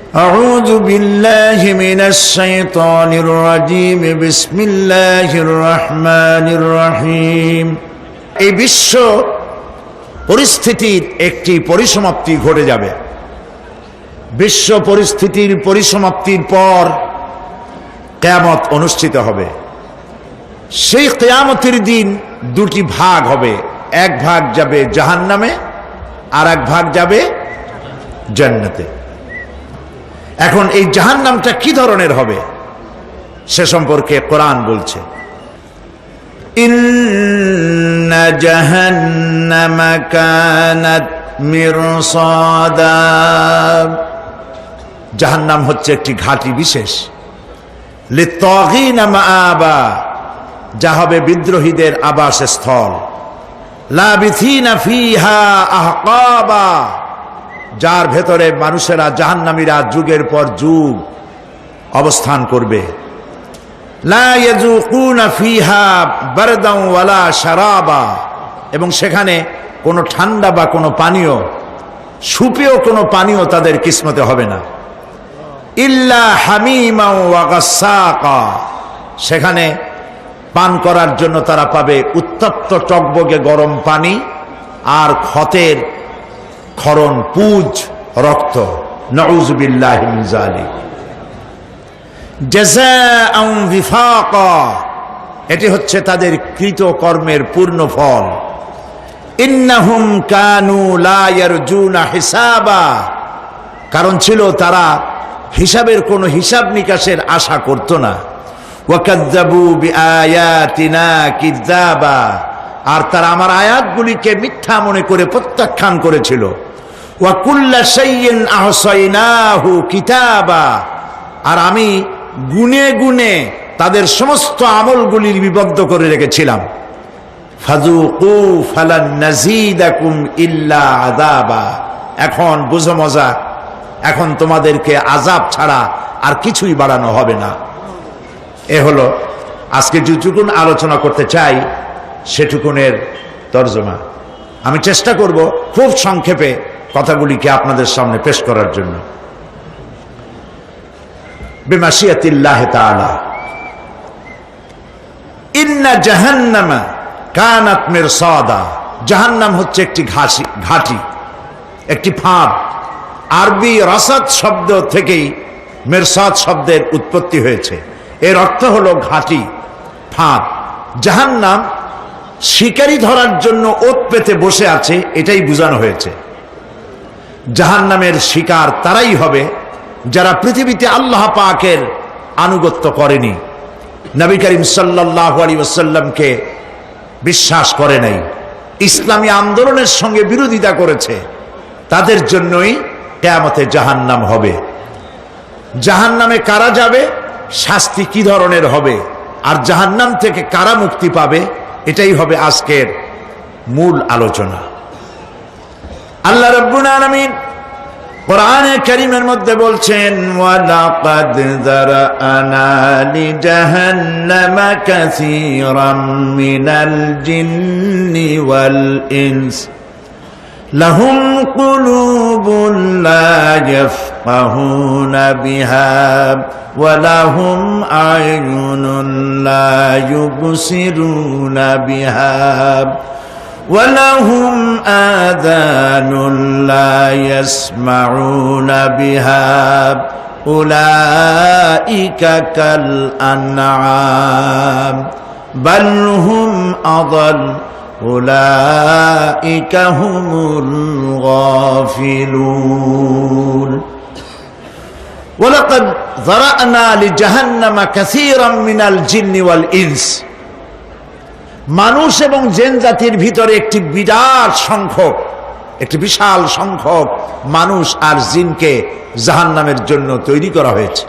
أعوذ بالله من الشيطان الرجيم بسم الله الرحمن الرحيم এই বিশ্ব পরিস্থিতির একটি পরিসমাপ্তি ঘটে যাবে। বিশ্ব পরিস্থিতির পরিসমাপ্তির পর কিয়ামত অনুষ্ঠিত হবে। সেই কিয়ামতের দিন দুটি ভাগ হবে, এক ভাগ যাবে জাহান্নামে আর এক ভাগ যাবে জান্নাতে। এখন এই জাহান্নামটা কি ধরনের হবে সে সম্পর্কে কোরআন বলছে, ইন্না জাহান্নামা কানাত মিরসাদা। জাহান্নাম হচ্ছে একটি ঘাঁটি বিশেষ, লিত্তাগিনা মাআবা, যা হবে বিদ্রোহীদের আবাসস্থল, লাবিথিনা ফিহা আহকাবা, যার ভেতরে মানুষেরা জাহান্নামীরা যুগের পর যুগ অবস্থান করবে। লা ইয়াযুকুনা ফিহা বারদান ওয়ালা শারাবা, এবং সেখানে কোনো ঠান্ডা বা কোনো পানীয়, সুপেয় কোনো পানীয় তাদের কিসমতে হবে না। ইল্লা হামিমা ওয়া গাসসাকা, সেখানে পান করার জন্য তারা পাবে উত্তপ্ত টকবগে গরম পানি আর ক্ষতের ক্ষরণ পুজ রক্ত। নাউযু বিল্লাহি মিন যালিক। জাযাআন বিফাকা, এটি হচ্ছে তাদের কৃত কর্মের পূর্ণ ফল। ইন্নাহুম কানু লা ইয়ারজুনা হিসাবা, কারণ ছিল তারা হিসাবের কোনো হিসাব নিকাশের আশা করত না। ওয়াকাযযাবু বিআয়াতিনা কিযাবা, আর তারা আমার আয়াতগুলিকে মিথ্যা মনে করে প্রত্যাখ্যান করেছিল। ওয়া কুল্লা শাইইন আহসাইনাহু কিতাবা, আর আমি গুনে গুনে তাদের সমস্ত আমলগুলি লিপিবদ্ধ করে রেখেছিলাম। ফাযুকু ফালান নাযীদাকুম ইল্লা আযাবা, এখন বুঝো মজা, এখন তোমাদেরকে আযাব ছাড়া আর কিছুই বাড়ানো হবে না। এ হলো আজকে যেটুকুন আলোচনা করতে চাই সেটুকুনের তর্জমা। আমি চেষ্টা করব খুব সংক্ষেপে কথাগুলিকে আপনাদের সামনে পেশ করার জন্য। বিমাশিয়াতিল্লাহি তাআলা। ইন্না জাহান্নামা কানাত মিরসাদা, জাহান্নাম হচ্ছে একটি ঘাঁটি, একটি ফাঁদ। আরবি রাসাদ শব্দ থেকেই মিরসাদ শব্দের উৎপত্তি হয়েছে। এর অর্থ হলো ঘাঁটি, ফাঁদ। জাহান্নাম শিকারি ধরার জন্য ওত পেতে বসে আছে, এটাই বোঝানো হয়েছে। জাহান্নামের শিকার তারাই হবে যারা পৃথিবীতে আল্লাহ পাকের আনুগত্য করেনি, নবী করিম সাল্লাল্লাহু আলাইহি ওয়াসাল্লামকে বিশ্বাস করে নাই, ইসলামী আন্দোলনের সঙ্গে বিরোধিতা করেছে, তাদের জন্যই কিয়ামতে জাহান্নাম হবে। জাহান্নামে কারা যাবে, শাস্তি কি ধরনের হবে, আর জাহান্নাম থেকে কারা মুক্তি পাবে, এটাই হবে আজকের মূল আলোচনা। আল্লাহ রাব্বুল আলামিন কোরআনে কারীমের মধ্যে বলছেন, ওয়ালাকাদ যারানা লিজাহান্নামা কাসীরাম মিনাল জিন্নি ওয়াল ইনস লাহুম কুলুবুন লা ইয়াফকাহুনা বিহা ওয়া লাহুম আ'য়ুনুন লা ইউবসিরুনা বিহা ওয়া লাহুম আযানুন লা ইয়াসমাউনা বিহা উলাইকা কাল আনআম বাল হুম আযাল উলাইকা হুমুল গাফিলুন। ওয়ালাকাদ যারানা লিজাহান্নামা কাসীরাম মিনাল জিন্নি ওয়াল ইনস, মানুষ এবং জিন জাতির ভিতরে একটি বিরাট সংখ্যক, একটি বিশাল সংখ্যক মানুষ আর জিনকে জাহান্নামের জন্য তৈরি করা হয়েছে।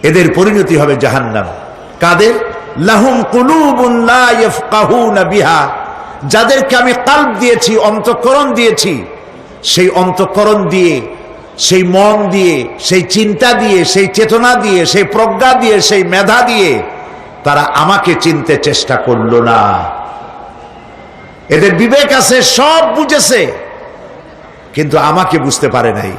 এদের পরিণতি হবে জাহান্নাম। কাদের? লাহুম কুলুবুন লা ইয়াফকাহুনা বিহা, যাদেরকে আমি কলব দিয়েছি, অন্তঃকরণ দিয়েছি, সেই অন্তঃকরণ দিয়ে, সেই মন দিয়ে, সেই চিন্তা দিয়ে, সেই চেতনা দিয়ে, সেই প্রজ্ঞা দিয়ে, সেই মেধা দিয়ে তারা আমাকে চিনতে চেষ্টা করলো না। এদের বিবেক আছে, সব বুঝেছে, কিন্তু আমাকে বুঝতে পারে নাই।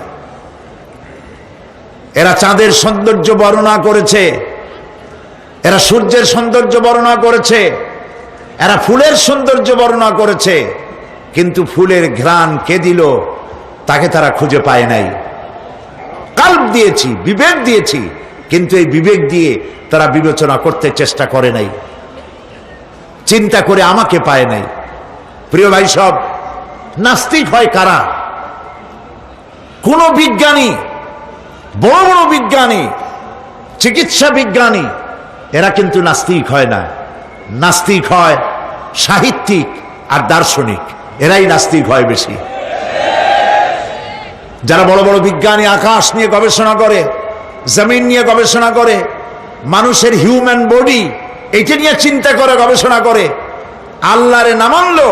এরা চাঁদের সৌন্দর্য বর্ণনা করেছে, এরা সূর্যের সৌন্দর্য বর্ণনা করেছে, এরা ফুলের সৌন্দর্য বর্ণনা করেছে, কিন্তু ফুলের ঘ্রাণ কে দিল তাকে তারা খুঁজে পায় নাই। কাল্ব দিয়েছি, বিবেক দিয়েছি, কিন্তু এই বিবেক দিয়ে তারা বিবেচনা করতে চেষ্টা করে নাই, চিন্তা করে আমাকে পায় নাই। প্রিয় ভাই সব, নাস্তিক হয় কারা? কোন বিজ্ঞানী, বড় বড় বিজ্ঞানী, চিকিৎসা বিজ্ঞানী, এরা কিন্তু নাস্তিক হয় না। নাস্তিক হয় সাহিত্যিক আর দার্শনিক, এরাই নাস্তিক হয় বেশি। যারা বড় বড় বিজ্ঞানী আকাশ নিয়ে গবেষণা করে, জমিন নিয়ে গবেষণা করে, মানুষের হিউম্যান বডি এইটা নিয়ে চিন্তা করে গবেষণা করে, আল্লাহরে না মানলো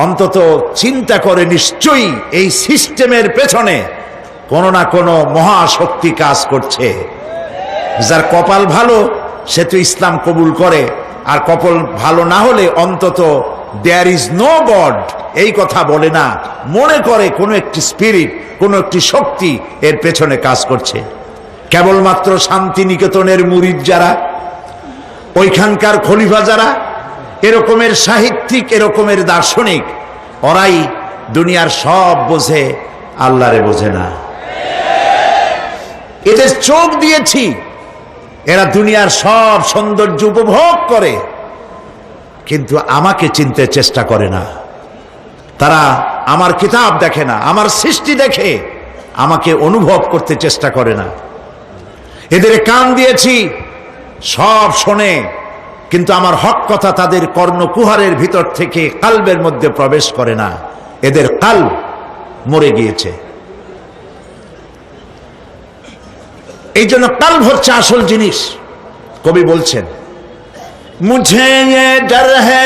অন্তত চিন্তা করে নিশ্চয়ই এই সিস্টেমের পেছনে কোনো না কোনো মহাশক্তি কাজ করছে। যার কপাল ভালো সে তো ইসলাম কবুল করে, আর কপাল ভালো না হলে অন্তত দেয়ার ইজ নো গড এই কথা বলে না, মনে করে কোনো একটি স্পিরিট, কোনো একটি শক্তি এর পেছনে কাজ করছে। কেবলমাত্র শান্তিনিকেতনের মুরিদ যারা, ওইখানকার খলিফা যারা, এরকমের সাহিত্যিক, এরকমের দার্শনিক, ওরাই দুনিয়ার সব বোঝে, আল্লাহরে বোঝে না। এদের চোখ দিয়েছি, এরা দুনিয়ার সব সৌন্দর্য উপভোগ করে, কিন্তু আমাকে চিনতে চেষ্টা করে না। তারা আমার কিতাব দেখে না, আমার সৃষ্টি দেখে আমাকে অনুভব করতে চেষ্টা করে না। এদের কান দিয়েছি, সব শোনে, কিন্তু আমার হক কথা তাদের কর্ণকুহারের ভিতর থেকে কালবের মধ্যে প্রবেশ করে না। এদের কাল্ব মরে গিয়েছে। এই জন্য কাল্ব হচ্ছে আসল জিনিস। কবি বলছেন, মুঝে ये डर है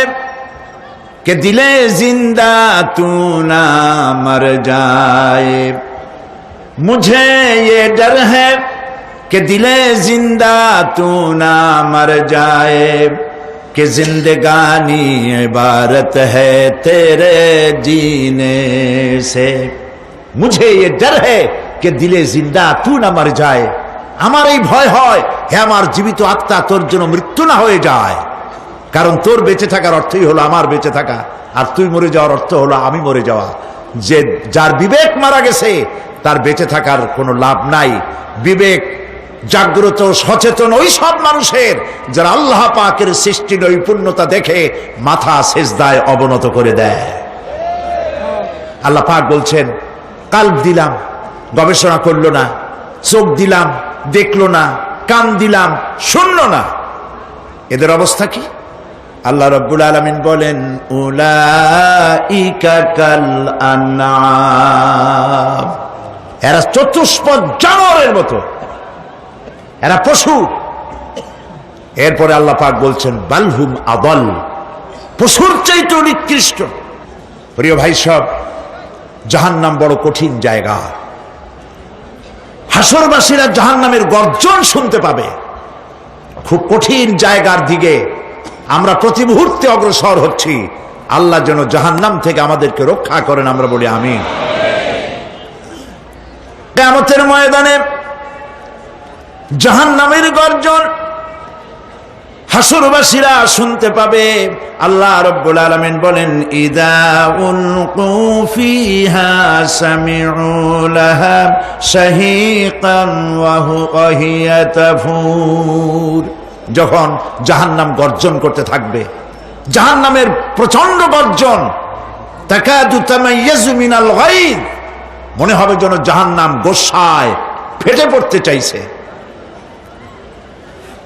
कि दिले जिंदा तू ना मर जाए, मुझे ये डर है कि दिले जिंदा तू ना मर जाए, कि जिंदगानी इबारत है तेरे जीने से। मुझे ये डर है कि दिले जिंदा तू ना मर जाए, আমার এই ভয় হয় হে আমার জীবিত আত্মা তোর জন্য মৃত্যু না হয়ে যায়। কারণ তোর বেঁচে থাকার অর্থই হলো আমার বেঁচে থাকা, আর তুই মরে যাওয়ার অর্থ হলো আমি মরে যাওয়া। যে যার বিবেক মারা গেছে তার বেঁচে থাকার কোনো লাভ নাই। বিবেক জাগ্রত সচেতন ওই সব মানুষের যারা আল্লাহ পাকের সৃষ্টি নৈপুণ্যতা দেখে মাথা সেজদায় অবনত করে দেয়। আল্লাহ পাক বলছেন, কাল্ব দিলাম, গবেষণা করলো না, চোখ দিলাম, দেখলো না, কান দিলাম, শুনলো না। এদের অবস্থা কি? আল্লাহ রাব্বুল আলামিন বলেন, উলাইকা কাল আনআম, এরা চতুষ্পদ জানোয়ারের মতো, এরা পশু। এরপরে আল্লাহ পাক বলছেন, বালহুম আদাল, পশুর চাইতে নিকৃষ্ট। প্রিয় ভাই সব, জাহান্নাম বড় কঠিন জায়গা। হাসরবাসীরা জাহান্নামের গর্জন শুনতে পাবে। খুব কঠিন জায়গার দিকে আমরা প্রতি মুহূর্তে অগ্রসর হচ্ছি। আল্লাহ যেন জাহান্নাম থেকে আমাদেরকে রক্ষা করেন, আমরা বলি আমিন। কিয়ামতের ময়দানে জাহান্নামের গর্জন হাসরবাসীরা শুনতে পাবে। আল্লাহ রাব্বুল আলামিন বলেন, ইদা উলকু ফিহা সামিউ লাহা শাহীকান ওয়া হিয়া তাফুর। যখন জাহান্নাম গর্জন করতে থাকবে, জাহান্নামের প্রচন্ড গর্জন, তাকাদু তামাইয়াজু মিনাল গায়দ, মনে হবে যেন জাহান্নাম গোসায় ফেটে পড়তে চাইছে।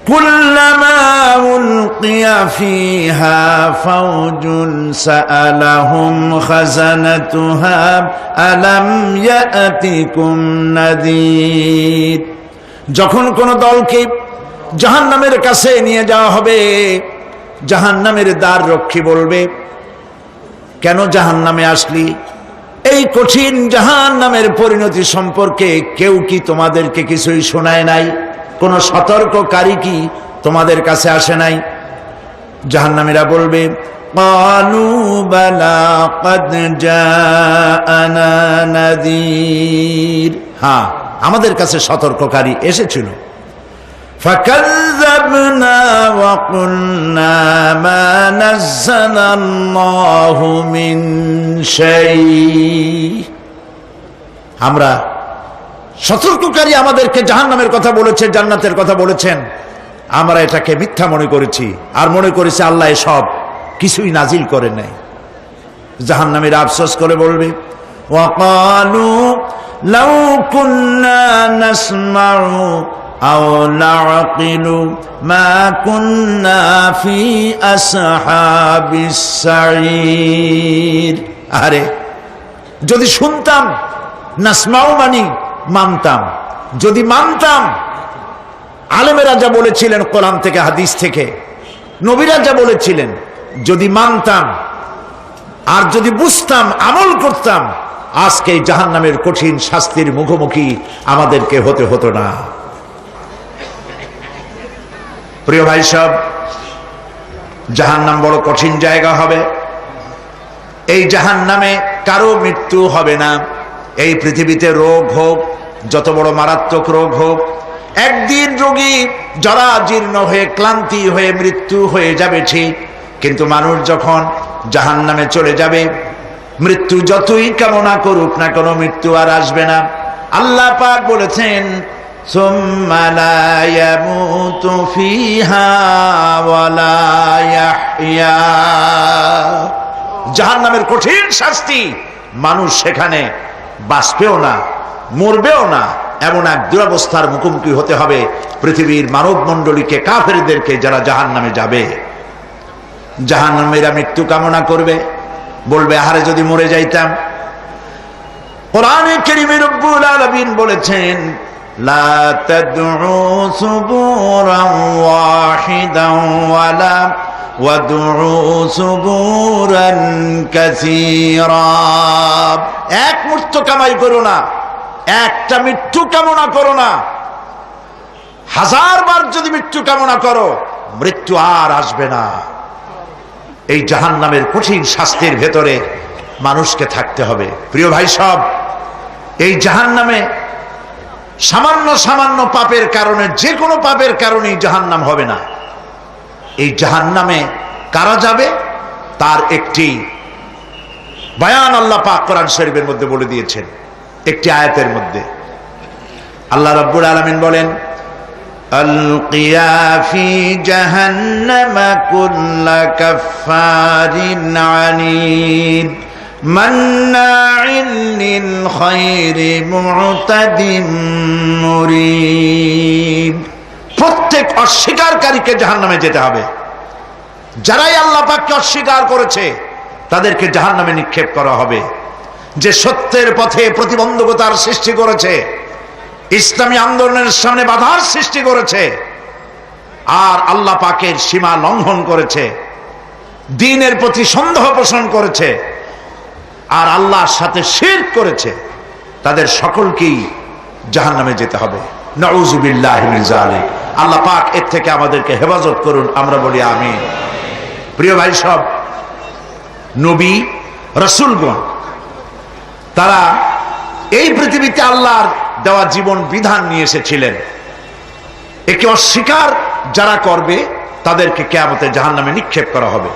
কুল্লামা উলকিয়া ফিহা ফাওজুন সাআলাহুম খাজানাতুহা আলাম ইয়াতিকুম নাযীর। যখন কোন দলকে জাহান্নামের কাছে নিয়ে যাওয়া হবে, জাহান্নামের দ্বার রক্ষী বলবে, কেন জাহান্নামে আসলি? এই কঠিন জাহান্নামের পরিণতি সম্পর্কে কেউ কি তোমাদেরকে কিছুই শোনায় নাই? কোন সতর্ককারী কি তোমাদের কাছে আসে নাই? জাহান্নামীরা বলবে, ক্বালু বালা ক্বাদ জাআনা নাযীর, হ্যাঁ আমাদের কাছে সতর্ককারী এসেছিল। فكذبنا وقلنا ما نزل الله من شيء। আমরা সতর্ককারী আমাদেরকে জাহান্নামের কথা বলেছে, জান্নাতের কথা বলেছেন, আমরা এটাকে মিথ্যা মনে করেছি আর মনে করেছি আল্লাহ সব কিছুই নাজিল করে নাই। জাহান্নামীরা আফসোস করে বলবে ওয়াকালু লাউ কুন্না নাসমাউ আও নাআকিলু মা কুন্না ফি আসহাবিস সাঈর। আরে যদি শুনতাম, নাসমাউ মানি মানতাম, যদি মানতাম, আলেমেরা যা বলেছিলেন কোরআন থেকে হাদিস থেকে, নবীরা যা বলেছিলেন, যদি মানতাম আর যদি বুঝতাম, আমল করতাম, আজকে জাহান্নামের কঠিন শাস্তির মুখোমুখি আমাদেরকে হতে হতো না। প্রিয় ভাই সব, জাহান্নাম বড় কঠিন জায়গা হবে। এই জাহান্নামে কারো মৃত্যু হবে না। এই পৃথিবীতে রোগ হোক, যত বড় মারাত্মক রোগ হোক, একদিন রোগী জরাজীর্ণ হয়ে ক্লান্তি হয়ে মৃত্যু হয়ে যাবে ঠিক, কিন্তু মানুষ যখন জাহান্নামে চলে যাবে, মৃত্যু যতই কামনা করুক না কেন, মৃত্যু আর আসবে না। আল্লাহ পাক বলেছেন সুম্মা লা ইয়ামুতু ফিহা ওয়া লা ইয়াহইয়া। জাহান্নামের কঠিন শাস্তি, মানুষ সেখানে বাঁচবেও না, মরবেও না, এমন এক দুরবস্থার মুখোমুখি হতে হবে পৃথিবীর মানব মণ্ডলীকে, কাফেরদেরকে, যারা জাহান্নামে যাবে। জাহান্নামীরা মৃত্যু কামনা করবে, বলবে আহারে যদি মরে যাইতাম। কোরআনে কারীমে রব্বুল আলামিন বলেছেন লা তাদউ সুবুরান ওয়াহিদান ওয়ালা ওয়াদউ সুবুরান কাসীরা। এক মৃত্যু কামাই করো না, একটা মৃত্যু কামনা করো না। 1000 বার যদি মৃত্যু কামনা করো, মৃত্যু আর আসবে না। এই জাহান্নামের কঠিন শাস্তির ভেতরে মানুষকে থাকতে হবে। প্রিয় ভাই সব, এই জাহান্নামে সামান্য সামান্য পাপের কারণে, যে কোনো পাপের কারণেই জাহান্নাম হবে না। এই জাহান্নামে কারা যাবে তার একটি বয়ান আল্লাহ পাক কোরআন শরীফের মধ্যে বলে দিয়েছেন। একটি আয়াতের মধ্যে আল্লাহ রাব্বুল আলামিন বলেন আলকিয়া ফি জাহান্নামা কুল্লা কাফফারিন আনিদ মান্নাইন লিল খায়রি মু'তাদিম মুরিব। প্রত্যেক অস্বীকারীকে জাহান্নামে যেতে হবে। যারাই আল্লাহ পাককে অস্বীকার করেছে তাদেরকে জাহান্নামে নিক্ষেপ করা হবে। যে সত্যের পথে প্রতিবন্ধকতার সৃষ্টি করেছে, ইসলামী আন্দোলনের সামনে বাধার সৃষ্টি করেছে, আর আল্লাহ পাকের সীমা লঙ্ঘন করেছে, দ্বীনের প্রতি সন্দেহ পোষণ করেছে, আর আল্লাহর সাথে শিরক করেছে, তাদের সকলকেই জাহান্নামে যেতে হবে। নাউযুবিল্লাহি মিন যালিক। আল্লাহ পাক এর থেকে আমাদেরকে হেফাজত করুন, আমরা বলি আমিন। প্রিয় ভাই সব, নবী রাসূলগণ তারা এই পৃথিবীতে আল্লাহর দেওয়া জীবন বিধান নিয়ে এসেছিলেন। একে অস্বীকার যারা করবে তাদেরকে কিয়ামতে জাহান্নামে নিক্ষেপ করা হবে।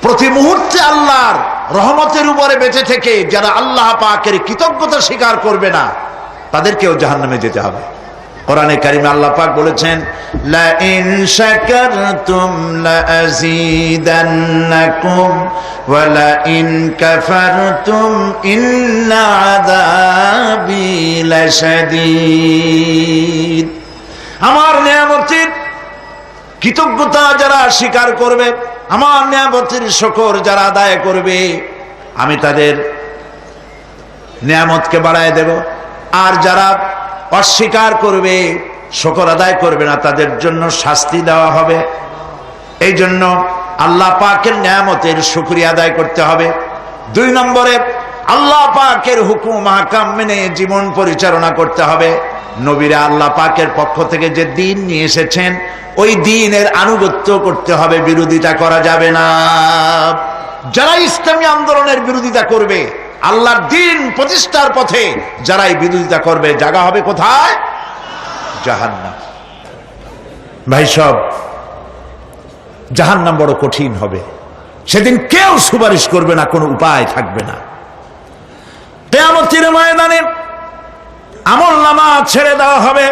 প্রতি মুহূর্তে আল্লাহর রহমতের উপরে বেঁচে থেকে যারা আল্লাহ পাকের কৃতজ্ঞতা স্বীকার করবে না, তাদেরকেও জাহান্নামে যেতে হবে। কোরআনে কারিমে আল্লাহ পাক বলেছেন লা ইন শাকারতুম লা আযীদান্নাকুম ওয়া লা ইন কাফারতুম ইন্না আযাবি লাশাদীদ। আমার নিয়ামতের কৃতজ্ঞতা যারা স্বীকার করবে, আমার নিয়ামতের শুকর যারা আদায় করবে, আমি তাদের নিয়ামতকে বাড়ায় দেব। আর যারা অস্বীকার করবে, শুকর আদায় করবে না, তাদের জন্য শাস্তি দেওয়া হবে। এই জন্য আল্লাহ পাকের নিয়ামতের শুকরিয়া আদায় করতে হবে। 2 নম্বরে আল্লাহ পাকের হুকুম আহকাম মেনে জীবন পরিচালনা করতে হবে। নবীরা আল্লাহ পাকের পক্ষ থেকে যে দ্বীন নিয়ে এসেছেন, ওই দ্বীনের আনুগত্য করতে হবে, বিরোধিতা করা যাবে না। যারা ইসলামী আন্দোলনের বিরোধিতা করবে, আল্লাহর দ্বীন প্রতিষ্ঠার পথে যারাই বিরোধিতা করবে, জায়গা হবে কোথায়? জাহান্নাম। ভাই সব, জাহান্নাম বড় কঠিন হবে। সেদিন কেউ সুপারিশ করবে না, কোনো উপায় থাকবে না। কিয়ামতের ময়দানে আমলনামা ছেড়ে দেওয়া হবে।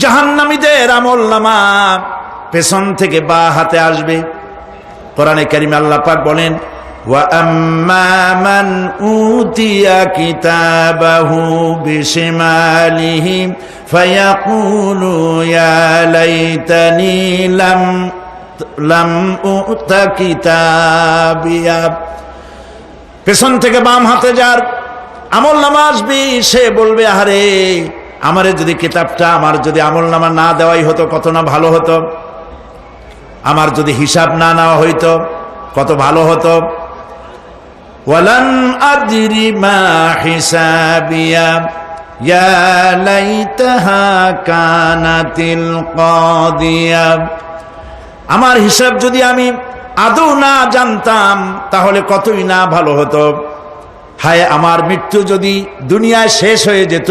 জাহান্নামীদের আমলনামা পেছন থেকে বা হাতে আসবে। কোরআনে কারিমে আল্লাহ পাক বলেন, ওয়া আম্মা মান উতিয়া কিতাবাহু বিশিমালিহি ফায়াকুলু ইয়া লাইতানি লাম উতা কিতাবিয়া। পেছন থেকে বাম হাতে যার আমলনামা আসবে, সে বলবে, আরে আমারে যদি কিতাবটা, আমার যদি আমলনামা না দেওয়াই হতো কত না ভালো হতো, আমার যদি হিসাব না নেওয়া হইতো কত ভালো হতো। ওয়ালান আদরি মা হিসাবিয়া ইয়া লাইতাহা কানাতিল কাদিয়া। আমার হিসাব যদি আমি আদৌ না জানতাম তাহলে কতই না ভালো হতো। হায় আমার মৃত্যু যদি দুনিয়ায় শেষ হয়ে যেত,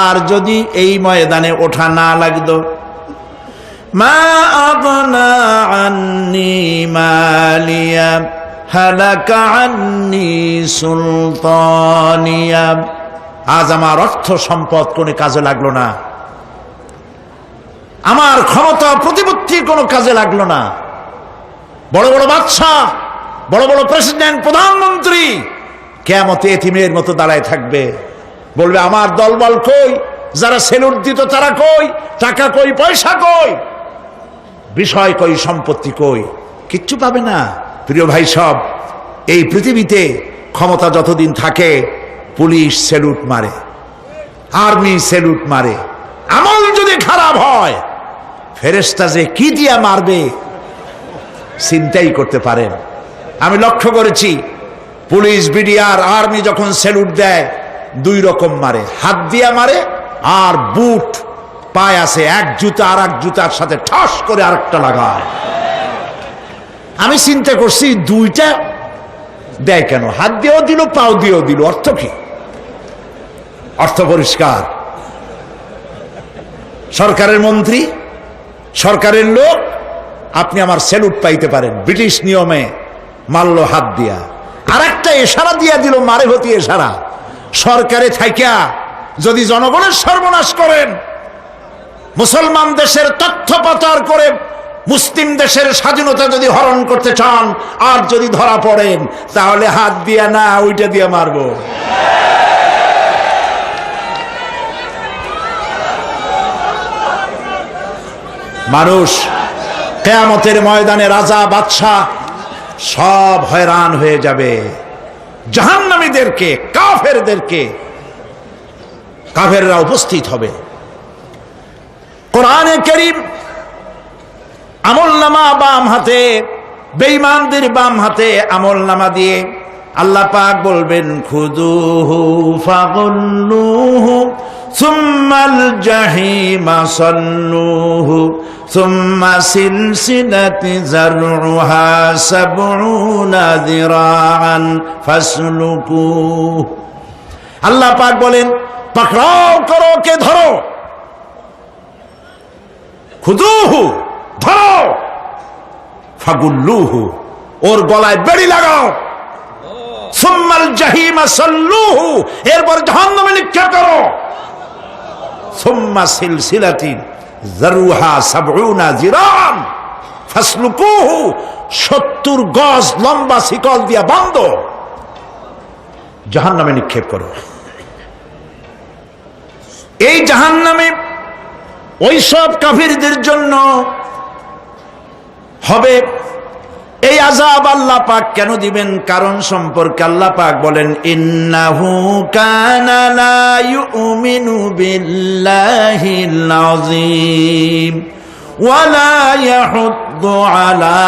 আর যদি এই ময়দানে ওঠা না লাগতো। মা আগনা আন্নি মালিয়া হালাকা আন্নি সুলতানিয়া। আজ আমার অর্থ সম্পদ কোনো কাজে লাগলো না, আমার ক্ষমতা প্রতিপত্তি কোনো কাজে লাগলো না। বড় বড় বাদশা, বড় বড় প্রেসিডেন্ট, প্রধানমন্ত্রী কিয়ামতে এতিমের মতো দাঁড়ায় থাকবে, বলবে আমার দলবল কই, যারা সেলুট দিত তারা কই, টাকা কই, পয়সা কই, বিষয় কই, সম্পত্তি কই, কিচ্ছু পাবে না। প্রিয় ভাই সব, এই পৃথিবীতে ক্ষমতা যতদিন থাকে পুলিশ সেলুট মারে, আর্মি সেলুট মারে। আমল যদি খারাপ হয় ফেরেশতা যে কি দিয়া মারবে চিন্তাই করতে পারেন। আমি লক্ষ্য করেছি, পুলিশ, বিডিআর, আর্মি যখন সেলুট দেয় দুই রকম মারে, হাত দিয়া মারে আর বুট পায় আছে, এক জুতা আর এক জুতার সাথে ঠাস করে আরেকটা লাগায়। আমি চিন্তা করছি দুইটা দেয় কেন, হাত দিয়েও দিল পাও দিয়েও দিল, অর্থ কি? অর্থ পরিষ্কার। সরকারের মন্ত্রী, সরকারের লোক, আপনি আমার সেলুট পাইতে পারেন, ব্রিটিশ নিয়মে মারলো হাত দিয়া, আর একটা ইশারা দিয়া দিল, মারে হতি ইশারা। সরকারে থাইকা যদি জনগণের সর্বনাশ করেন, মুসলমান দেশের তথ্য পাচার করে মুসলিম দেশের স্বাধীনতা যদি হরণ করতে চান, আর যদি ধরা পড়েন, তাহলে হাত দিয়া না ওইটা দিয়া মারবো। মানুষ কিয়ামতের ময়দানে রাজা বাদশাহ সব হয়রান হয়ে যাবে। জাহান্নামীদেরকে, কাফেরদেরকে, কাফেররা উপস্থিত হবে। কোরআনে কারীম আমলনামা বাম হাতে, বেঈমানদের বাম হাতে আমলনামা দিয়ে আল্লাহ পাক বলবেন, খুযুহু ফাগুল্লুহু সুম্মাল জাহিমা সাল্লুহু সুম্মা সিলসিলাতি যারউহা সাবউনা যিরাআন ফাসলুকুহু। আল্লাহ পাক বলেন, পাকড়াও করো, কে ধরো, খুযুহু ধরো, ফাগুল্লুহু ওর গলায় বেড়ি লাগাও, সুম্মাল জাহিমা সাল্লুহু এরপর জাহান্নামে নিক্ষেপ করো, সুম্মা সিলসিলাতিন যারউহা সাবউনা যিরাআন ফাসলুকুহু 70 গজ লম্বা শিকল দিয়া বাঁধ, জাহান্নামে নিক্ষেপ করো। এই জাহান্নামে ওই সব কাফিরদের জন্য হবে। এই আযাব আল্লাহ পাক কেন দিবেন, কারণ সম্পর্কে আল্লাহ পাক বলেন, ইন্নাহু কানা লা ইউমিনু বিল্লাহিল আযীম ওয়া লা ইয়াহুদ্দু আলা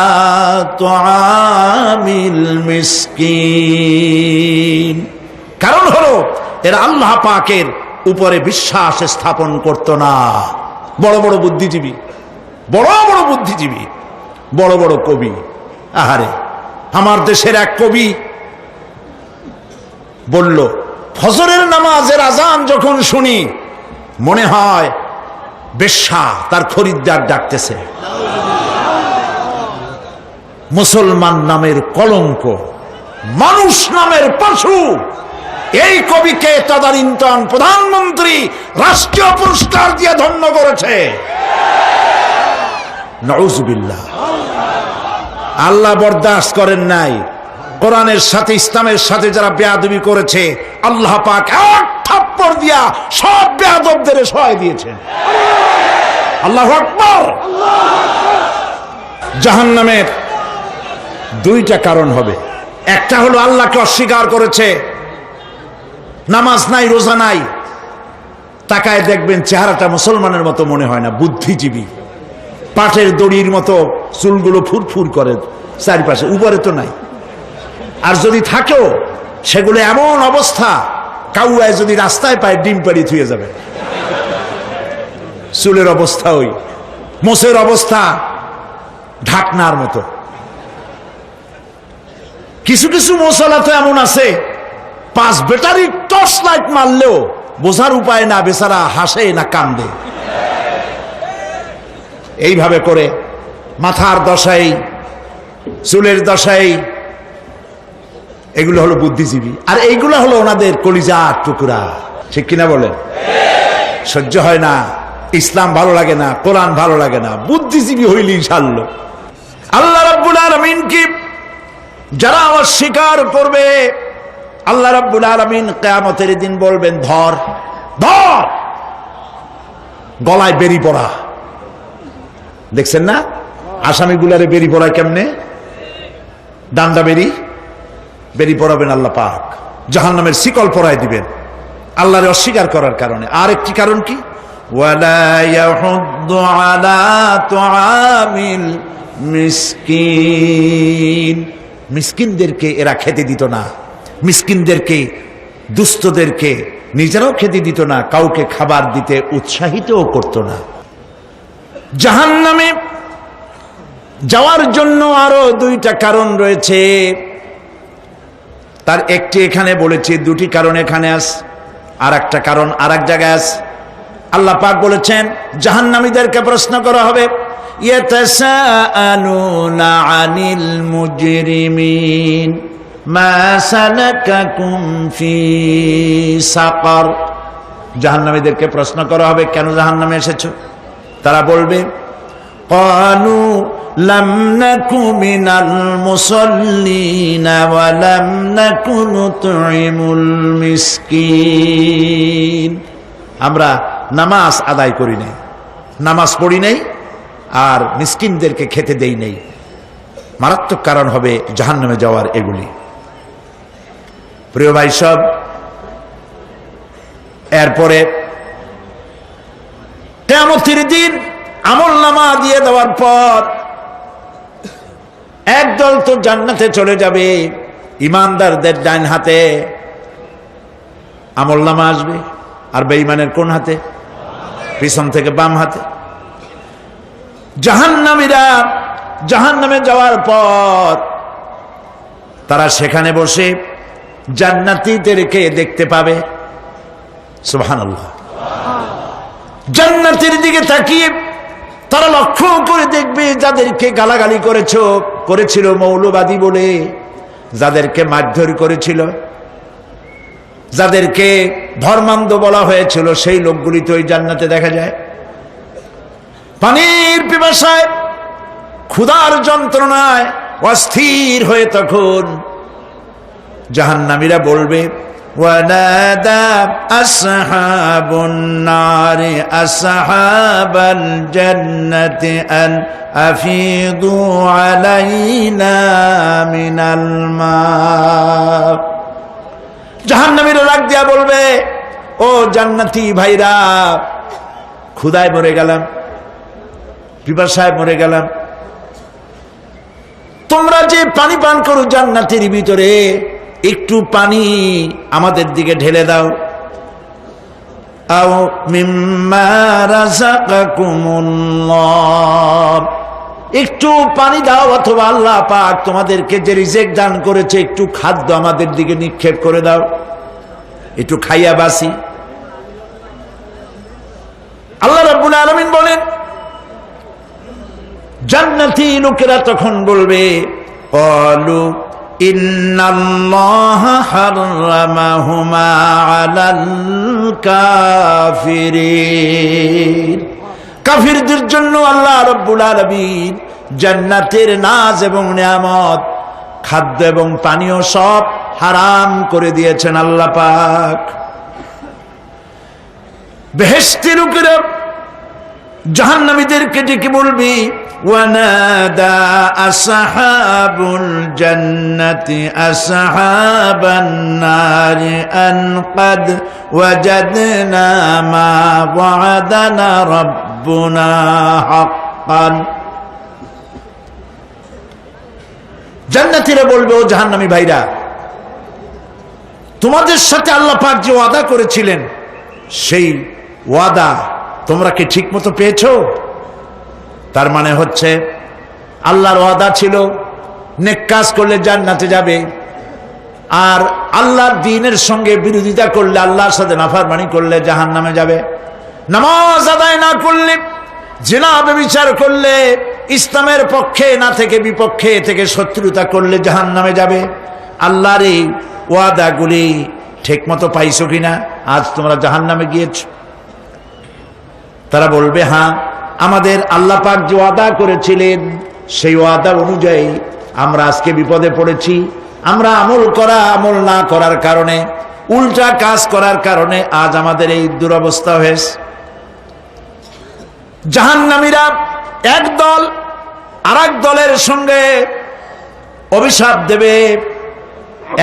তুআমিল মিসকিন। কারণ হলো এরা আল্লাহ পাকের উপরে বিশ্বাস স্থাপন করত না। বড় বড় বুদ্ধিজীবী, বড় বড় বুদ্ধিজীবী, বড় বড় কবি। আহারে, আমার দেশের এক কবি বলল, ফজরের নামাজের আজান যখন শুনি মনে হয় বেশ্যা তার খরিদ্দার ডাকতেছে। মুসলমান নামের কলঙ্ক, মানুষ নামের পশু। এই কবিকে তদানীন্তন প্রধানমন্ত্রী রাষ্ট্রীয় পুরস্কার দিয়ে ধন্য করেছে। নাউজুবিল্লাহ। আল্লাহ বরদাস্ত করেন নাই। কোরআনের সাথে ইসলামের সাথে যারা বেয়াদবি করেছে, আল্লাহ পাক এক থাপ্পড় দিয়া সব বেয়াদবদের সহায় দিয়েছেন। আল্লাহু আকবার। জাহান্নামের দুইটা কারণ হবে। একটা হলো আল্লাহকে অস্বীকার করেছে, নামাজ নাই, রোজা নাই, তাকায় দেখবেন চেহারাটা মুসলমানের মতো মনে হয় না, বুদ্ধিজীবী, পাটের দড়ির মতো চুলগুলো ফুরফুর করে চারিপাশে, উপরে তো নাই। আর যদি থাকেও সেগুলো এমন অবস্থা, কাউয়ায় যদি রাস্তায় পায় ডিম পাড়ি থুয়ে যাবে। চুলের অবস্থা ওই, মোষের অবস্থা ঢাকনার মতো। কিছু কিছু মশলা তো এমন আছে, 5 ব্যাটারি টর্চ লাইট মারলেও বোঝার উপায় না, বেচারা হাসে না কান্দে। এইভাবে করে মাথার দশাই, চুলের দশাই, এগুলো হলো বুদ্ধিজীবী। আর এইগুলো হলো ওনাদের কলিজার টুকরা। ঠিক কিনা বলেন? সহ্য হয় না, ইসলাম ভালো লাগে না, কোরআন ভালো লাগে না, বুদ্ধিজীবী হইলি ইনশাআল্লাহ। আল্লাহ রাব্বুল আলামিন কি যারা অস্বীকার করবে, আল্লাহ রাব্বুল আলামিন কিয়ামতের দিন বলবেন, ধর ধর, গলায় বেরি পড়া। দেখছেন না আসামিগুলারে বেরি পড়ায় কেমনে? ডান্ডা বেরি পড়াবেন আল্লাহ পাক, জাহান্নামের শিকল পরায় দিবেন আল্লাহরে অস্বীকার করার কারণে। আর একটি কারণ কি? ওয়ালা ইয়াহুদ্দু আলা তুআমিল মিসকিন। মিসকিনদেরকে এরা খেতে দিত না, মিসকিনদেরকে, দুস্থদেরকে নিজেরাও খেতে দিত না, কাউকে খাবার দিতে উৎসাহিতও করত না। জাহান্নামে যাওয়ার জন্য আরো দুইটা কারণ রয়েছে, তার একটি এখানে বলেছি, দুটি কারণ এখানে আছে, আর একটা কারণ আর এক জায়গায় আছে। আল্লাহ পাক বলেছেন জাহান্নামীদেরকে প্রশ্ন করা হবে, ইয়াতাসাআলুনা আনিল মুজরিমিন মা সালাকাকুম ফি সাকার। জাহান্নামীদেরকে প্রশ্ন করা হবে, কেন জাহান্নামে এসেছো? তারা বলবে, ক্বালু লাম নাকু মিনাল মুসাল্লিনা ওয়া লাম নাকু নুতঈমুল মিসকিন। আমরা নামাজ আদায় করি নাই, নামাজ পড়ি নাই, আর মিসকিনদেরকে খেতে দেই নাই। মারাত্মক কারণ হবে জাহান্নামে যাওয়ার এগুলি। প্রিয় ভাই সব, এরপরে কিয়ামতের দিন আমলনামা দিয়ে দেওয়ার পর একদল তো জান্নাতে চলে যাবে, ইমানদারদের ডান হাতে আমলনামা আসবে, আর বেঈমানের কোন হাতে? পিছন থেকে বাম হাতে। জাহান্নামীরা জাহান্নামে যাওয়ার পর তারা সেখানে বসে জান্নাতীদেরকে দেখতে পাবে। সুবহানাল্লাহ। জান্নাতের দিকে তাকিয়ে তারা লক্ষ্য করে দেখবে, যাদেরকে গালাগালি করেছিল মৌলবাদী বলে, যাদেরকে মারধর করেছিল, যাদেরকে ধর্মান্ধ বলা হয়েছিল, সেই লোকগুলি তো ওই জান্নাতে দেখা যায়। পানির পিপাসায়, ক্ষুধার যন্ত্রণায় অস্থির হয়ে তখন জাহান্নামীরা বলবে, ওয়ানাদা আসহাবুন নারি আসহাবাল জান্নাতি আন আফিদু আলাইনা মিনাল মা। জাহান্নামীরা ডাক দিয়া বলবে, ও জান্নাতি ভাইরা, ক্ষুধায় মরে গেলাম, পিপাসায় মরে গেলাম, তোমরা যে পানি পান করো জান্নাতের ভিতরে, একটু পানি আমাদের দিকে ঢেলে দাও। আও মিম্মা রাযাকাকুমুল্লাহ, একটু পানি দাও, অথবা আল্লাহ পাক তোমাদেরকে যে রিজিক দান করেছে একটু খাদ্য আমাদের দিকে নিক্ষেপ করে দাও। একটু খাইয়া বাসি। আল্লাহ রাব্বুল আলামিন বলেন, জান্নাতি লোকেরা তখন বলবে, ক্বালু ইন্নাল্লাহা হাররামাহুমা আলাল কাফিরিন। কাফিরদের জন্য আল্লাহ রাব্বুল আলামিন জান্নাতের নাজ এবং নিয়ামত, খাদ্য এবং পানীয় সব হারাম করে দিয়েছেন আল্লাহ পাক। বেহেশতি লোকেরা জাহান্নামীদেরকে ডেকে বলবি, ওয়ানাদা আসহাবুল জান্নাতি আসহাবান নারি আন ক্বাদ ওয়াজাদনা মা ওয়া'আদানা রাব্বুনা হাক্কান। জান্নাতীরা বলবে, ও জাহান্নামী ভাইরা, তোমাদের সাথে আল্লাহ পাক যে ওয়াদা করেছিলেন সেই ওয়াদা তোমরা কি ঠিক মতো পেয়েছো? তার মানে হচ্ছে আল্লাহর ওয়াদা ছিল নেক কাজ করলে জান্নাতে যাবে, আর আল্লাহর দ্বীনের সঙ্গে বিরোধিতা করলে, আল্লাহর সাথে নাফরমানি করলে জাহান্নামে যাবে। নামাজ আদায় না করলে, জিনা ব্যভিচার করলে, ইসলামের পক্ষে না থেকে বিপক্ষে থেকে শত্রুতা করলে জাহান্নামে যাবে। আল্লাহর এই ওয়াদাগুলি ঠিক মতো পাইছো কিনা? আজ তোমরা জাহান্নামে গিয়েছো। তারা বলবে, হ্যাঁ, আমাদের আল্লাহ পাক যে ওয়াদা করেছিলেন সেই ওয়াদা অনুযায়ী আমরা আজকে বিপদে পড়েছি। আমরা আমল না করার কারণে, উল্টা কাজ করার কারণে আজ আমাদের এই দুরবস্থা হয়েছে। জাহান্নামীরা এক দল আরেক দলের সঙ্গে অভিশাপ দেবে,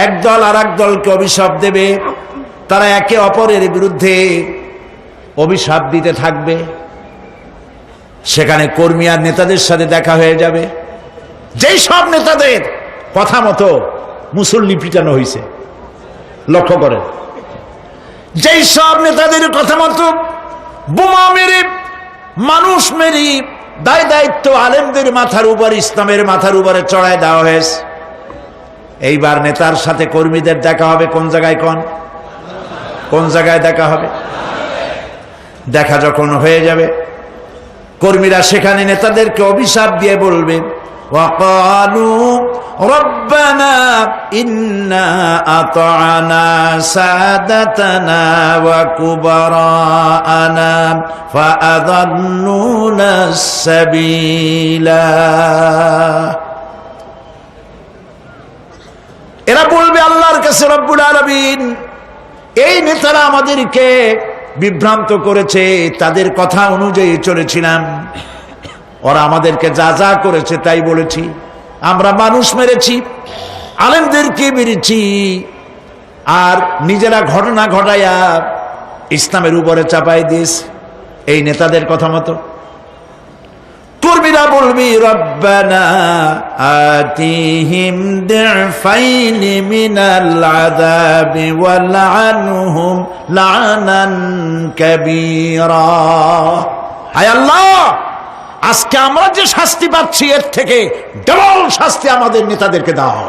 এক দল আরেক দলকে অভিশাপ দেবে। তারা একে অপরের বিরুদ্ধে অভিশাপ দিতে থাকবে। সেখানে কর্মী আর নেতাদের সাথে দেখা হয়ে যাবে। যেই সব নেতাদের কথা মতো মুসল্লি পিটানো হয়েছে, লক্ষ্য করেন, যেই সব নেতাদের কথা মতো বোমা মেরে, মানুষ মেরে, দায় দায়িত্ব আলেমদের মাথার উপর, ইসলামের মাথার উপরে চড়ায় দেওয়া হয়েছে। এইবার নেতার সাথে কর্মীদের দেখা হবে কোন জায়গায়? কোন জায়গায় দেখা হবে? দেখা যখন হয়ে যাবে, কর্মীরা সেখানে নেতাদেরকে অভিশাপ দিয়ে বলবে, ওয়াকালু রব্বানা ইন্না আতা'না সাদাতানা ওয়া কুবারা'ানা ফাআযাল্লুনা সাবিলা। এরা বলবে আল্লাহর কাছে, রব্বুল আলামিন, এই নেতারা আমাদেরকে বিভ্রান্ত করেছে, তাদের কথা অনুযায়ী চলেছিলাম, ওরা আমাদেরকে যা যা করেছে তাই বলেছি। আমরা মানুষ মেরেছি, আলেমদেরকে মেরেছি, আর নিজেরা ঘটনা ঘটাইয়া ইসলামের উপরে চাপাই দিয়েছি এই নেতাদের কথা মতো। কর্মীরা বলবি, রব্বানা আতিহিম দি'ফাইনি মিনাল আযাবি ওয়ালআনহুম লা'নান কাবীরা। হায় আল্লাহ, আজকে আমরা যে শাস্তি পাচ্ছি এর থেকে ডবল শাস্তি আমাদের নেতাদেরকে দাও।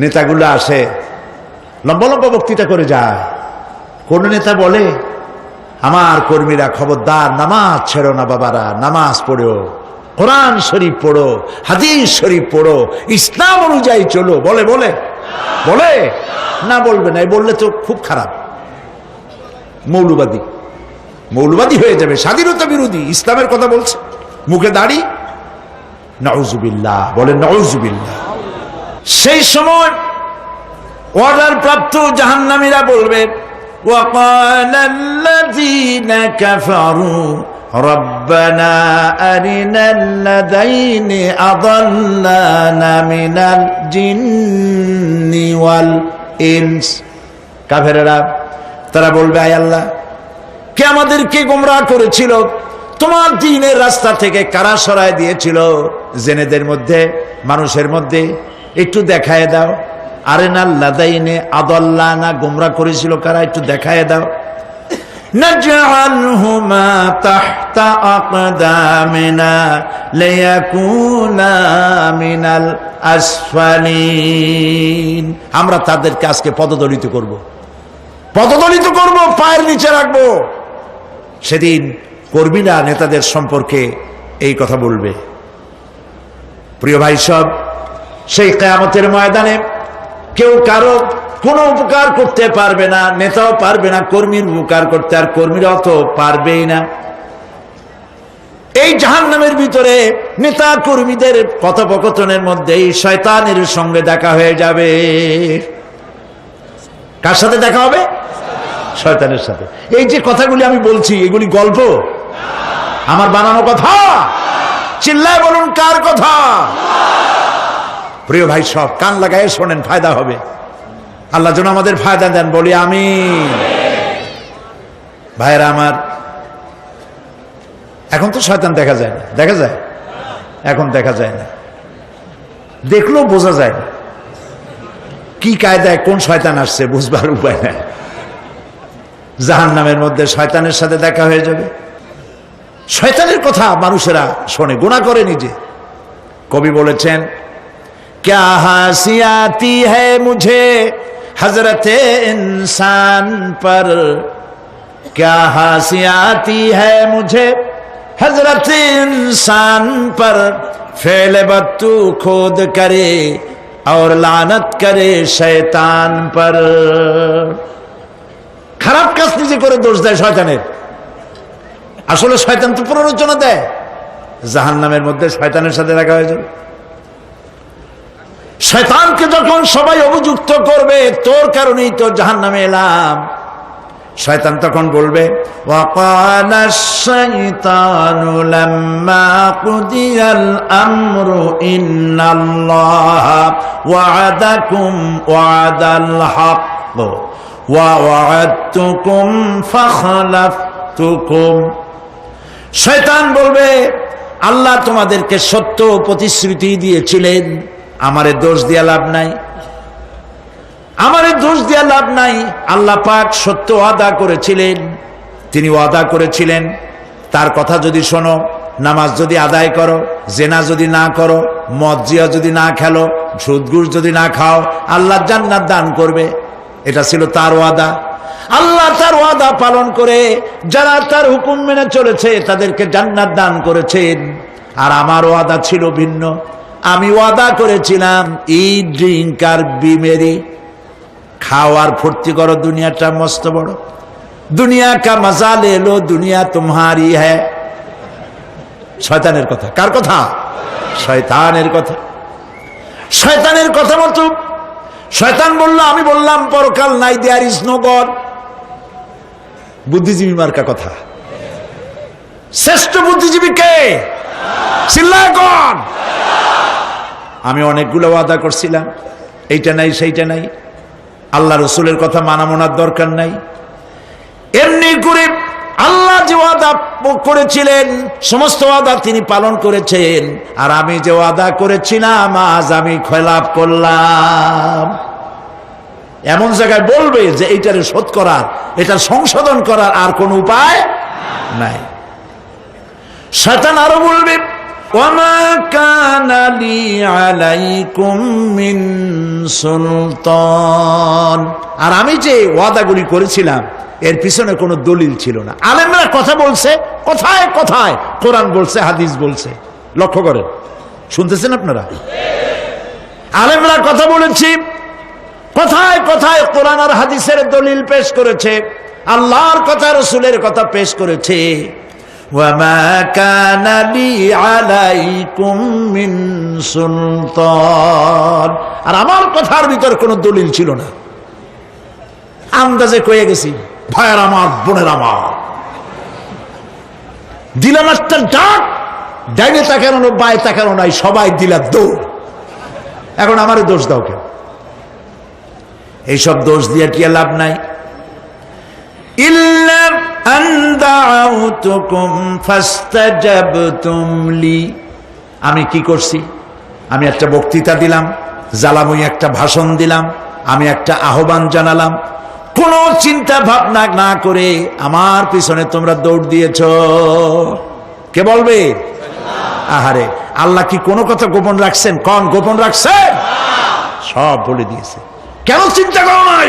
নেতাগুলো আসে, লম্বা লম্বা বক্তৃতা করে যায়। কোন নেতা বলে, আমার কর্মীরা খবরদার, নামাজ ছেড়ো না বাবারা, নামাজ পড়ো, কোরআন শরীফ পড়ো, হাদিস শরীফ পড়ো, ইসলাম অনুযায়ী চলো। বলে বলে বলে না, বলবে না। বললে তো খুব খারাপ, মৌলবাদী হয়ে যাবে, স্বাধীনতা বিরোধী, ইসলামের কথা বলছে, মুখে দাড়ি। নাউজুবিল্লাহ, বলে নাউজুবিল্লাহ। সেই সময় অর্ডার প্রাপ্ত জাহান্নামীরা বলবে, وقال الذين كفروا ربنا أرنا الذين أضلانا من الجن والإنس। কাফেররা তারা বলবে, আয় আল্লাহ, কে আমাদেরকে গোমরাহ করেছিল, তোমার দ্বীনের রাস্তা থেকে কারা সরায় দিয়েছিল, জেনেদের মধ্যে, মানুষের মধ্যে একটু দেখায় দাও। আরেনাল লাদাইনে আদাল্লানা, গোমরাহ করেছিল কারা, একটু দেখায় দাও। নাজআলহুমা তাহতা আকদামিনা লিয়াকুনা মিনাল আসফালিন। আমরা তাদেরকে আজকে পদদলিত করব, পায়ের নিচে রাখবো। সেদিন কর্মীরা নেতাদের সম্পর্কে এই কথা বলবে। প্রিয় ভাই সব, সেই কিয়ামতের ময়দানে কেউ কারো কোনো উপকার করতে পারবে না, নেতাও পারবে না কর্মীর উপকার করতে, আর কর্মীরাও তো পারবেই না। এই জাহান্নামের ভিতরে নেতা কর্মীদের কথোপকথনের মধ্যেই শয়তানের সঙ্গে দেখা হয়ে যাবে। কার সাথে দেখা হবে? শয়তানের সাথে। এই যে কথাগুলি আমি বলছি, এগুলি গল্প, আমার বানানো কথা? চিল্লায় বলুন, কার কথা? প্রিয় ভাই সব, কান লাগায় শোনেন, ফায়দা হবে। আল্লাহ যেন আমাদের ফায়দা দেন, বলি আমিন। ভাইরা আমার, এখন তো শয়তান দেখা যায় না। দেখা যায়? এখন দেখা যায় না, দেখলেও বোঝা যায় না কি কায়দায় কোন শয়তান আসছে, বুঝবার উপায় নাই। জাহান্নামের মধ্যে শয়তানের সাথে দেখা হয়ে যাবে। শয়তানের কথা মানুষেরা শোনে, গুনাহ করে নিজে। কবি বলেছেন, क्या हंसी आती है मुझे हजरत इंसान पर, क्या हंसी आती है मुझे हजरत इंसान पर, फेल बत्तू खुद करे और लानत करे शैतान पर। খারাপ কাজ নিজে করে দোষ দেয় শয়তানের। আসলে শয়তান তো প্ররোচনা দেয়। জাহান্নামের মধ্যে শয়তানের সাথে দেখা হয়ে যাবে। শয়তানকে যখন সবাই অভিযুক্ত করবে, তোর কারণেই তো জাহান্নামে এলাম, শয়তান তখন বলবে, ওয়াকালা শাইতানু লাম্মা কুদিয়াল আমরু ইন্নাল্লাহা ওয়া'আদাকুম ওয়া'দাল হক ওয়া ওয়া'আদতুকুম ফাখলাফতুকুম। শয়তান বলবে, আল্লাহ তোমাদেরকে সত্য প্রতিশ্রুতি দিয়েছিলেন, আমারে দোষ দিয়া লাভ নাই, আমারে দোষ দিয়া লাভ নাই। আল্লাহ পাক সত্য ওয়াদা করেছিলেন, তিনি ওয়াদা করেছিলেন তার কথা যদি শোনো, নামাজ যদি আদায় করো, জেনা যদি না করো, মদ জিয়া যদি না খেলো, সুদ ঘুষ যদি না খাও, আল্লাহ জান্নাত দান করবে। এটা ছিল তার ওয়াদা। আল্লাহ তার ওয়াদা পালন করে যারা তার হুকুম মেনে চলেছে তাদেরকে জান্নাত দান করেছেন। আর আমার ওয়াদা ছিল ভিন্ন। আমি ওয়াদা করেছিলাম, ইট, ড্রিঙ্ক আর বি মেরি, খাওয়ার ফুর্তি করো, দুনিয়াটা মস্ত বড়, দুনিয়া কা মজা লে লো, দুনিয়া তোমারি হ্যায়। শয়তানের কথা। কার কথা? শয়তানের কথা। শয়তানের কথা মতো শয়তান বলল, আমি বললাম পরকাল নাই, দেয়ার ইজ নো গড। বুদ্ধিজীবী মার্কা কথা। শ্রেষ্ঠ বুদ্ধিজীবী কে? চিল্লায় কোন? আমি অনেকগুলো ওয়াদা করছিলাম, এইটা নাই সেইটা নাই, আল্লাহ রসুলের কথা মানা মোনার দরকার নাই। এমনি করে আল্লাহ যে ওয়াদা করেছিলেন সমস্ত ওয়াদা তিনি পালন করেছেন, আর আমি যে ওয়াদা করেছিলাম আজ আমি খেলাপ করলাম। এমন জায়গায় বলবে যে এইটারে শোধ করার, এটা সংশোধন করার আর কোন উপায় নাই। শয়তান আরো বলবে, ওয়ামা কানা লি আলাইকুম মিন সুলতান, আর আমি যে ওয়াদাগুলি করেছিলাম এর পিছনে কোনো দলিল ছিল না। আলেমরা কথা বলছে, কথায় কথায় কোরআন বলছে, হাদিস বলছে। লক্ষ্য করেন, শুনতেছেন আপনারা? আলেমরা কথা বলেছি, কথায় কথায় কোরআন আর হাদিসের দলিল পেশ করেছে, আল্লাহর কথা রসুলের কথা পেশ করেছে। ওয়ামা কানা লি আলাইকুম মিন সুলতান, আর আমার কথার ভিতর কোনো দলিল ছিল না। আন্দাজে কয়ে গেছি, ভাইয়ের আমার, বোনের আমার, দিলাম একটা ডাক, ডাইনে তাকানো বায়ে তাকানো নাই, সবাই দিলা দৌড়। এখন আমারে দোষ দাও কেন? এইসব দোষ দিয়ে কি লাভ নাই। ইল্লা আন দাউতুকুম ফাস্তাজাবতুম লি, আমি কি করছি? আমি একটা বক্তৃতা দিলাম, জ্বালাময়ী একটা ভাষণ দিলাম, আমি একটা আহ্বান জানালাম, কোনো চিন্তা ভাবনা না করে আমার পিছনে তোমরা দৌড় দিয়েছ। কে বলবে? আহারে, আল্লাহ কি কোনো কথা গোপন রাখছেন? কোন গোপন রাখছেন? সব বলে দিয়েছে। কেন চিন্তা করো নাই?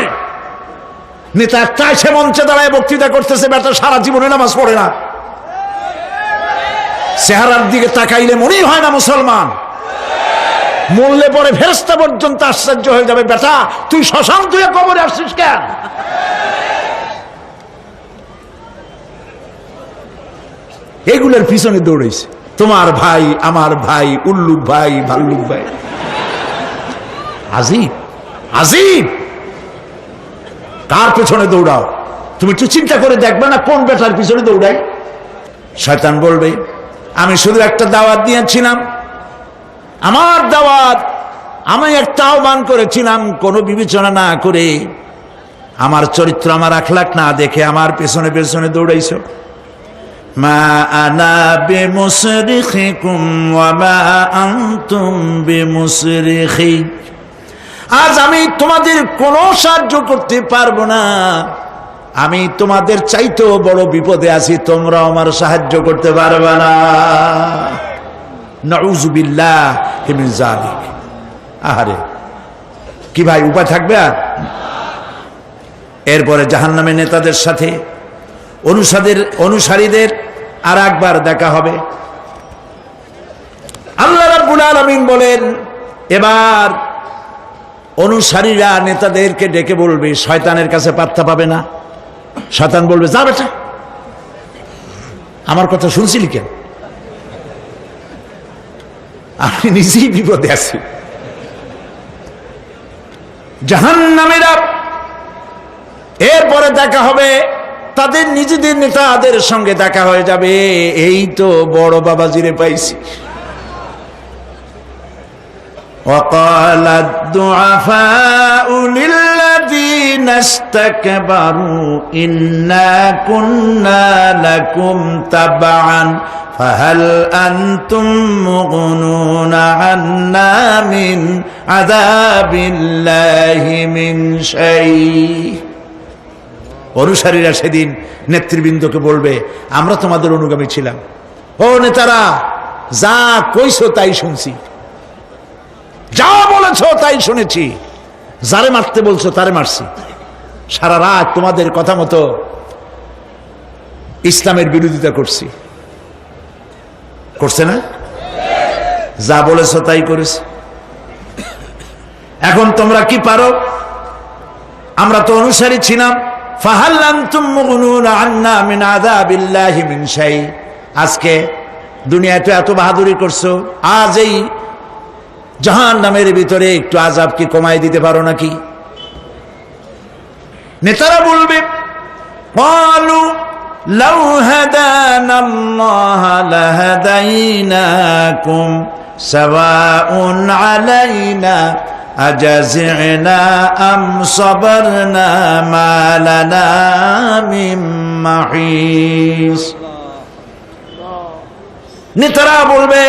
নেতা একটা সে মঞ্চে দাঁড়ায় বক্তৃতা করতেছে, বেটা সারা জীবনে নামাজ পড়ে না, চেহারার দিকে তাকাইলে মনেই হয় না মুসলমান, মরলে পরে ফেরেশতা পর্যন্ত আশ্চর্য হয়ে যাবে, বেটা তুই শ্মশান তুই কবরে আসছিস কেন? এগুলোর পিছনে দৌড়েছে তোমার ভাই, আমার ভাই, উল্লুক ভাই, ভাল্লুক ভাই। আজিব আজিব, কার পেছনে দৌড়াও? তুমি একটু চিন্তা করে দেখবে না কোন বেটার পিছনে দৌড়াই? শয়তান বলবে আমি শুধু একটা দাওয়াত দিয়েছিলাম, আমার দাওয়াত, আমি একটা আহ্বান করেছিলাম, কোনো বিবেচনা না করে, আমার চরিত্র, আমার আখলাক না দেখে আমার পেছনে পেছনে দৌড়াইছো। মা আনা বিমুসরিখিকুম ওয়া মা আনতুম বিমুসরিখি, আজ আমি তোমাদের কোনো সাহায্য করতে পারবো না, আমি তোমাদের চাইতেও বড় বিপদে আছি, তোমরা আমার সাহায্য করতে পারবে না। নাউযুবিল্লাহি মিন যালিক। আহারে, কি ভাই উপায় থাকবে আর? এরপরে জাহান্নামের নেতাদের সাথে অনুসারীদের আর একবার দেখা হবে। আল্লাহ রাব্বুল আলামিন বলেন, এবার অনুসারীরা নেতাদেরকে ডেকে বলবে, শয়তানের কাছে পাত্তা পাবে না। শয়তান বলবে, যা বেটা, আমার কথা শুনছিলি কেন? আমি নিজেই বিপদে আছি। জাহান্নামীরা এরপরে দেখা হবে, তাদের নিজেদের নেতাদের সঙ্গে দেখা হয়ে যাবে, এই তো বড় বাবাজিরে পাইছি। وقال الضعفاء للذين استكبروا إنا كنا لكم تبعا فهل أنتم مغنون عنا من عذاب الله من شيء। অনুসারীরা সেদিন নেতৃবৃন্দকে বলবে, আমরা তোমাদের অনুগামী ছিলাম, ও নেতারা, যা কইছো তাই শুনছি, যা বলেছ তাই শুনেছি, যারে মারতে বলছো তারে মারছি, সারা রাত তোমাদের কথা মতো ইসলামের বিরোধিতা করছি, করছে না? যা বলেছ তাই করেছি। এখন তোমরা কি পারো? আমরা তো অনুসারী ছিলাম। ফাহাল আনতুম মুগনুনা আন্না মিন আযাবিল্লাহি মিন শাই। আজকে দুনিয়ায় তো এত বাহাদুরি করছো, আজ এই জাহান্নামের ভিতরে একটু আযাব কি কমাই দিতে পারো নাকি? নেতারা বলবে, ক্বালু লাউ হাদানাল্লাহ লাহাদাইনাকুম সাওয়াউন আলাইনা আজাযিনা আম সাবারনা মা লানা মিন মাহিস। নেতারা বলবে,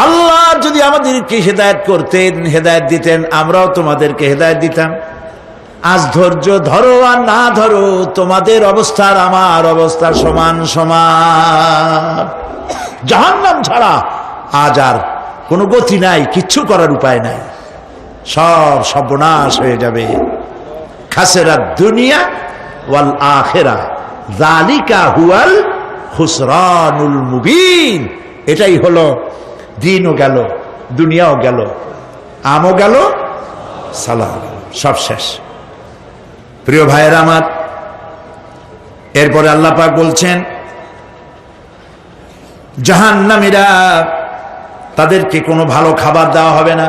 আল্লাহ যদি আমাদেরকে হেদায়েত করতেন, হেদায়েত দিতেন, আমরাও তোমাদেরকে হেদায়েত দিতাম। আজ ধৈর্য ধরো আর না ধরো, তোমাদের অবস্থা আর আমার অবস্থা সমান সমান। জাহান্নাম ছাড়া আজ আর কোনো গতি নাই, কিচ্ছু করার উপায় নাই, সব সর্বনাশ হয়ে যাবে। খাসিরাত দুনিয়া ওয়াল আখিরা যালিকা হুয়াল খুসরানুল মুবিন। এটাই হলো, দিনও গেল, দুনিয়াও গেল, আমও গেল, সালাম গেল, সব শেষ। প্রিয় ভাইয়েরা আমার, এরপরে আল্লাহ পাক বলছেন, জাহান্নামীরা, তাদেরকে কোনো ভালো খাবার দেওয়া হবে না।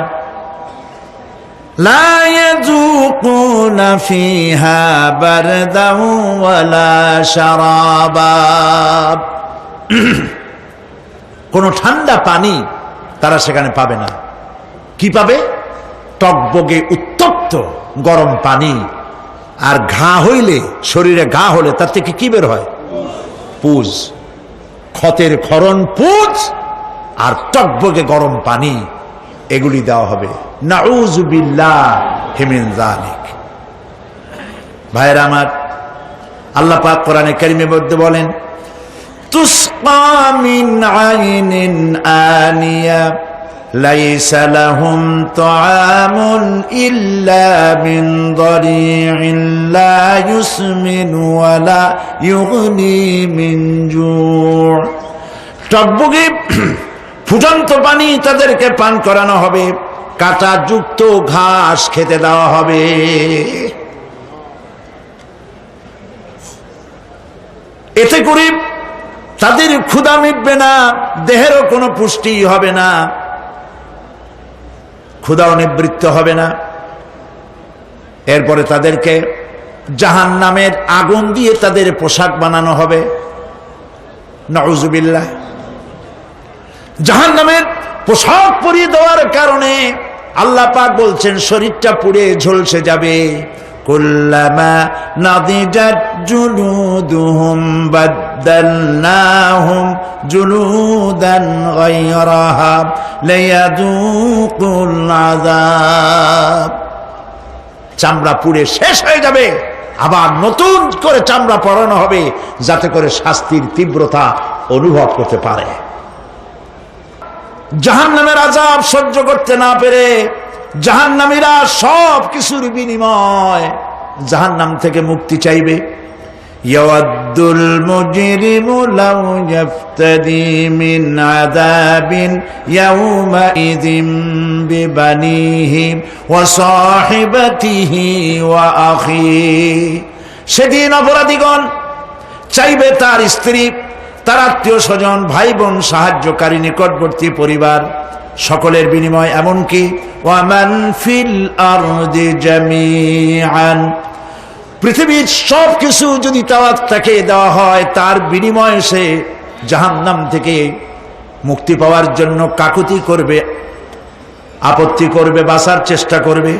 লা ইয়াযুকুনা ফিহা বারদাও ওয়ালা শারাবা। কোনো ঠান্ডা পানি তারা সেখানে পাবে না। কি পাবে? টকবগে উত্তপ্ত গরম পানি। আর ঘা হইলে, শরীরে ঘা হলে তার থেকে কি বের হয়? পুজ, ক্ষতের ক্ষরণ পুজ আর টকবগে গরম পানি, এগুলি দেওয়া হবে। নাউযু বিল্লাহি মিন যালিক। ভাইরা আমার, আল্লাহ পাক কোরআনে কারীমের মধ্যে বলেন, তুসকা মিন আইনিন আনিয়া লাইসা লাহুম তাআমুন ইল্লা মিন দারি'in লা ইউসমিনু ওয়া লা ইউগনি মিন জু'। টকবগে ফুটন্ত পানি তাদেরকে পান করানো হবে, কাঁটাযুক্ত ঘাস খেতে দেওয়া হবে। এতে করে তাদের ক্ষুধা মিটবে না, দেহেরও কোনো পুষ্টি হবে না, ক্ষুধাও নিবৃত্ত হবে না। এরপরে তাদেরকে জাহান্নামের আগুন দিয়ে তাদের পোশাক বানানো হবে। নাউযুবিল্লাহ। জাহান্নামের পোশাক পরিয়ে দেওয়ার কারণে আল্লাহ পাক বলছেন শরীরটা পুড়ে ঝলসে যাবে। কুল্লামা নাদিজাত জুলুদুহুম বাদদালনাহুম জুলুদান গায়রাহা লিয়াযুকুল আযাব। চামড়া পুড়ে শেষ হয়ে যাবে, আবার নতুন করে চামড়া পরানো হবে, যাতে করে শাস্তির তীব্রতা অনুভব করতে পারে। জাহান্নামের আযাব সহ্য করতে না পেরে জাহান্নামীরা সব কিছুর বিনিময় জাহান্নাম থেকে মুক্তি চাইবে। ইয়াওয়াদ্দুল মুজরিমু লাউ ইয়াফতাদি মিন আযাবিন ইয়াওমাইযিন বিবানিহি ওয়া সাহিবাতিহি ওয়া আখিহি। সেদিন অপরাধীগণ চাইবে তার স্ত্রী, তার আত্মীয় স্বজন, ভাই বোন, সাহায্যকারী, নিকটবর্তী পরিবার সকলের বিনিময়, এমনকি ওয়ামান ফিল আরদি জামিআন, পৃথিবীর সব কিছু যদি তাকে দেওয়া হয়, তার বিনিময়ে সে জাহান্নাম থেকে মুক্তি পাওয়ার জন্য কাকুতি করবে, আপত্তি করবে, বাঁচার চেষ্টা করবে।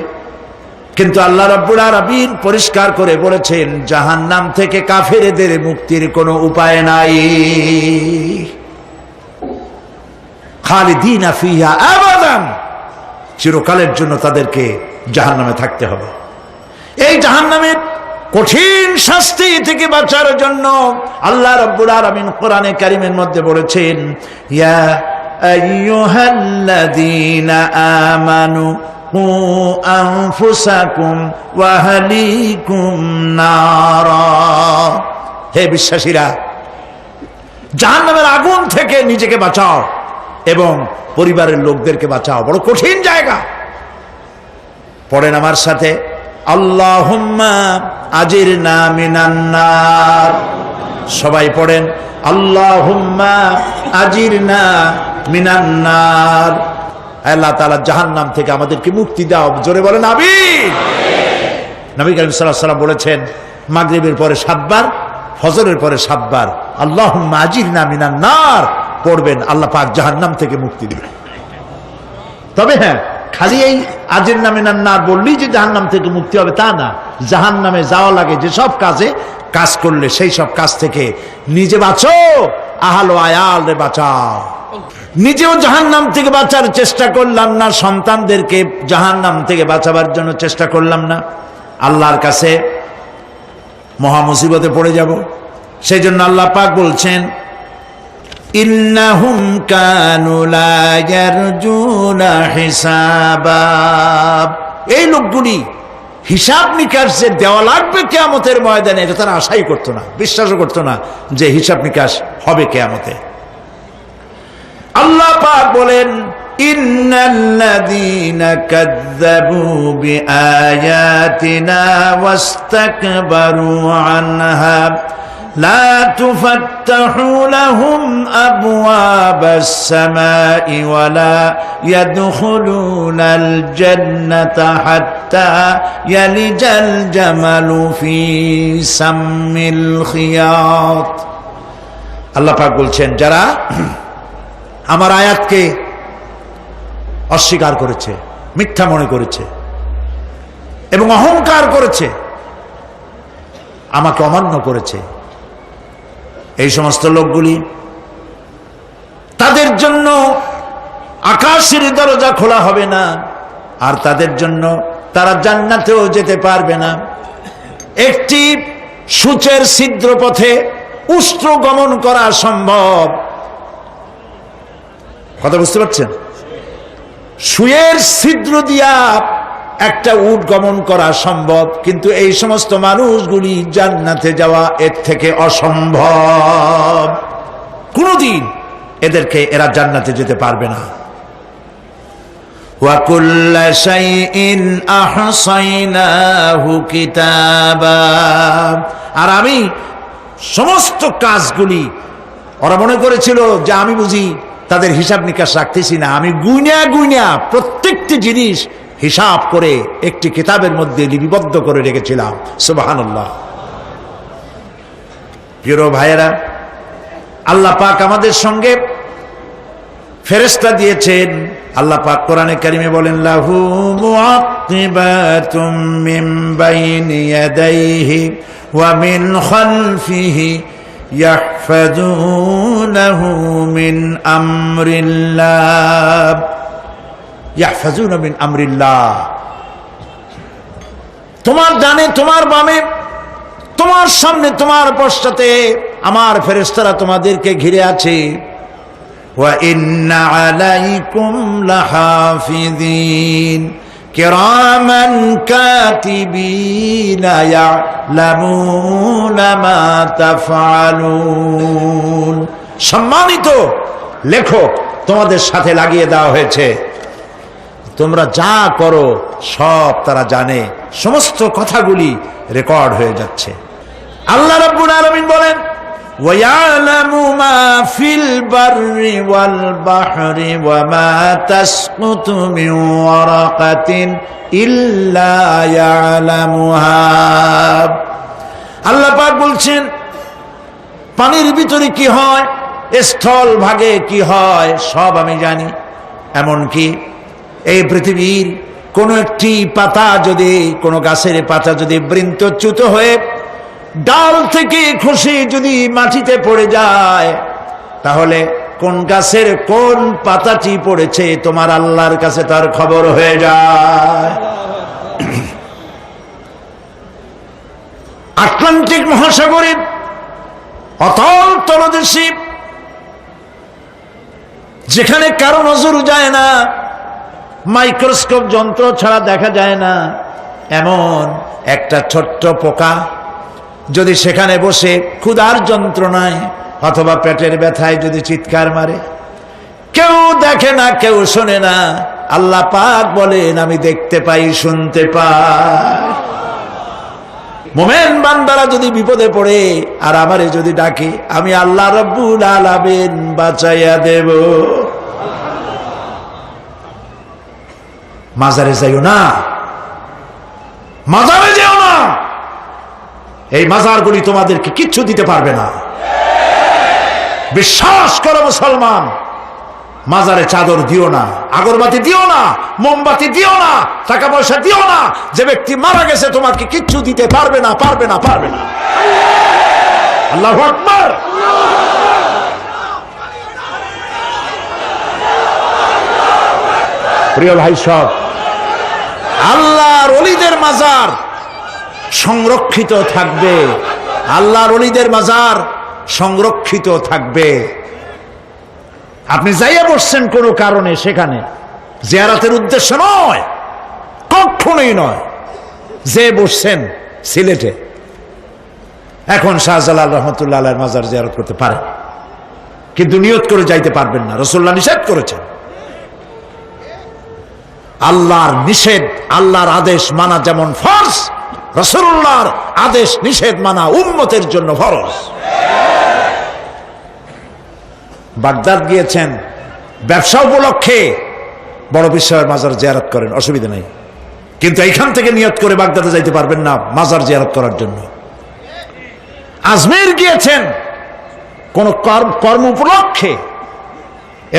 কিন্তু আল্লাহ রাব্বুল আলামিন পরিষ্কার করে বলেছেন জাহান্নাম থেকে কাফেরদের মুক্তির কোনো উপায় নাই। খালিদিনা ফিহা আবাদান, চিরকালের জন্য তাদেরকে জাহান্নামে থাকতে হবে। এই জাহান্নামের কঠিন শাস্তি থেকে বাঁচার জন্য আল্লাহ রাব্বুল আলামিন কোরআনে কারীমের মধ্যে বলেছেন, ইয়া আইয়ুহাল্লাযীনা আমানু কু আনফুসাকুম ওয়া আহলিকুম নারা। হে বিশ্বাসীরা, জাহান্নামের আগুন থেকে নিজেকে বাঁচাও এবং পরিবারের লোকদেরকে বাঁচাও। বড় কঠিন জায়গা। পড়েন আমার সাথে, আল্লাহুম্মা আজিরনা মিনান নার। সবাই পড়েন, আল্লাহুম্মা আজিরনা মিনান নার। আল্লাহ তাআলা জাহান্নাম থেকে আমাদেরকে মুক্তি দাও। জোরে বলেন আমিন। নবী করিম সাল্লাল্লাহু আলাইহি ওয়াসাল্লাম বলেছেন মাগরিবের পরে 7 বার, ফজরের পরে 7 বার আল্লাহুম্মা আজিরনা মিনান নার পড়বেন, আল্লাহ পাক জাহান্নাম থেকে মুক্তি দিবেন। তবে হ্যাঁ, খালি এই আজিরনা মিনান নার বললেই যে জাহান্নাম থেকে মুক্তি হবে তা না। জাহান্নামে যাওয়া লাগে যেসব কাজ করলে সেই সব কাজ থেকে নিজে বাঁচো, আহল ও আয়াল রে বাঁচাও। নিজেও জাহান্নাম থেকে বাঁচার চেষ্টা করলাম না, সন্তানদেরকে জাহান্নাম থেকে বাঁচাবার জন্য চেষ্টা করলাম না, আল্লাহর কাছে মহা মুসিবতে পড়ে যাব। সেই জন্য আল্লাহ পাক বলছেন, ইন্নাহুম কানু লা ইয়ারজুনা হিসাবা। এই লোকগুলি হিসাব নিকাশ যে দেওয়া লাগবে কিয়ামতের ময়দানে, এটা তারা আশাই করতো না, বিশ্বাসও করতো না যে হিসাব নিকাশ হবে কিয়ামতে। আল্লাহ পাক বলেন, ইন্নাল্লাযীনা কাযযাবু বিআয়াতিনা ওয়াস্তাকবারু আনহা লা তুফাত্তাহু লাহুম আবওয়াবাস সামাই ওয়া লা ইয়াদখুলুনাল জান্নাতা হাত্তা ইয়ালিজাল জামালু ফি সাম্মিল খিয়াত। আল্লাহ পাক বলছেন, যারা আমার আয়াতকে অস্বীকার করেছে, মিথ্যা মনে করেছে এবং অহংকার করেছে, আমাকে অমান্য করেছে, এই সমস্ত লোকগুলি, তাদের জন্য আকাশের দরজা খোলা হবে না, আর তাদের জন্য তারা জান্নাতেও যেতে পারবে না। একটি সূচের ছিদ্র পথে উষ্ট্র গমন করা সম্ভব। কথা বুঝতে পারছেন? সুয়ের ছিদ্র দিয়া একটা উট গমন করা সম্ভব, কিন্তু এই সমস্ত মানুষগুলি জান্নাতে যাওয়া এর থেকে অসম্ভব। কোনদিন এরা জান্নাতে যেতে পারবে না। ওয়া কুল্লা শাইইন আহসাইনাহু কিতাবা, আর আমি সমস্ত কাজগুলি, ওরা মনে করেছিল যে আমি বুঝি তাদের হিসাব নিকাশ রাখতেছি না, আমি গুইনা প্রত্যেকটি জিনিস হিসাব করে একটি কিতাবের মধ্যে লিপিবদ্ধ করে রেখেছিলাম। সুবহানাল্লাহ। প্রিয় ভাইয়েরা, আল্লাহ পাক আমাদের সঙ্গে ফেরেশতা দিয়েছেন। আল্লাহ পাক কোরআনে কারিমে বলেন, লাহু মুআক্কিবাতুম মিন বাইনি ইয়াদাইহি ওয়া মিন খালফিহি ইয়াহফাজুনাহু মিন আমরিল্লাহ। ইয়াহফাজুনা মিন আমরিল্লাহ, তোমার ডানে তোমার বামে, তোমার সামনে তোমার পশ্চাতে আমার ফেরেশতারা তোমাদেরকে ঘিরে আছে। ওয়া ইন্না আলাইকুম লাহাফিযিন কিরামান কাতিবিনা ইয়ালামুনা মা তাফআলুন। সম্মানিত লেখক তোমাদের সাথে লাগিয়ে দেওয়া হয়েছে, তোমরা যা করো সব তারা জানে, সমস্ত কথাগুলি রেকর্ড হয়ে যাচ্ছে। আল্লাহ রাব্বুল আলামিন বলেন, ওয়ায়ালামু মা ফিল বাররি ওয়াল বাহরি ওয়া মা তাসকুতু মিন ওয়ারাকাতিন ইল্লা ইয়ালামুহা। আল্লাহ পাক বলছেন, পানির ভিতরে কি হয়, স্থল ভাগে কি হয়, সব আমি জানি। এমনকি এই পৃথিবীর কোন একটি পাতা যদি, কোন গাছের পাতা যদি বৃন্তচ্যুত হয়ে ডাল থেকে খসে যদি মাটিতে পড়ে যায়, তাহলে কোন গাছের কোন পাতাটি পড়েছে তোমার আল্লাহর কাছে তার খবর হয়ে যায়। আটলান্টিক মহাসাগরের অতল তলদেশে, যেখানে কারো নজর যায় না, মাইক্রোস্কোপ যন্ত্র ছাড়া দেখা যায় না, এমন একটা ছোট্ট পোকা যদি সেখানে বসে ক্ষুধার যন্ত্রণায় অথবা পেটের ব্যথায় যদি চিৎকার মারে, কেউ দেখে না, কেউ শোনে না, আল্লাহ পাক বলেন আমি দেখতে পাই, শুনতে পাই। মুমিন বান্দারা যদি বিপদে পড়ে আর আমারে যদি ডাকে, আমি আল্লাহ রাব্বুল আলামিন বাঁচাইয়া দেব। মাজারে যাইও না, মাজারে যেও না, এই মাজারগুলি তোমাদেরকে কিচ্ছু দিতে পারবে না। বিশ্বাস করো মুসলমান, মাজারে চাদর দিও না, আগরবাতি দিও না, মোমবাতি দিও না, টাকা পয়সা দিও না। যে ব্যক্তি মারা গেছে তোমাকে কিচ্ছু দিতে পারবে না, পারবে না, পারবে না। আল্লাহু আকবার। প্রিয় ভাই সব, আল্লাহর ওলিদের মাজার সংরক্ষিত থাকবে, আল্লাহর ওলিদের মাজার সংরক্ষিত থাকবে। আপনি যাইয়া বসছেন কোনো কারণে, সেখানে জিয়ারতের উদ্দেশ্য নয়, কখনোই নয়। যে বসছেন সিলেটে, এখন শাহজালাল রহমতুল্লাহ আলাইহির মাজার জিয়ারত করতে পারেন, কিন্তু নিয়ত করে যাইতে পারবেন না, রাসূলুল্লাহ নিষেধ করেছেন। আল্লাহর নিষেধ, আল্লাহর আদেশ মানা যেমন ফরজ, রাসূলুল্লাহর আদেশ নিষেধ মানা উম্মতের জন্য ফরজ। বাগদাদ গিয়েছেন ব্যবসা উপলক্ষে, বড় বিশ্বের মাজার জিয়ারত করেন, অসুবিধা নেই, কিন্তু এইখান থেকে নিয়ত করে বাগদাদে যাইতে পারবেন না মাজার জিয়ারত করার জন্য। আজমির গিয়েছেন কোন কর্ম উপলক্ষে,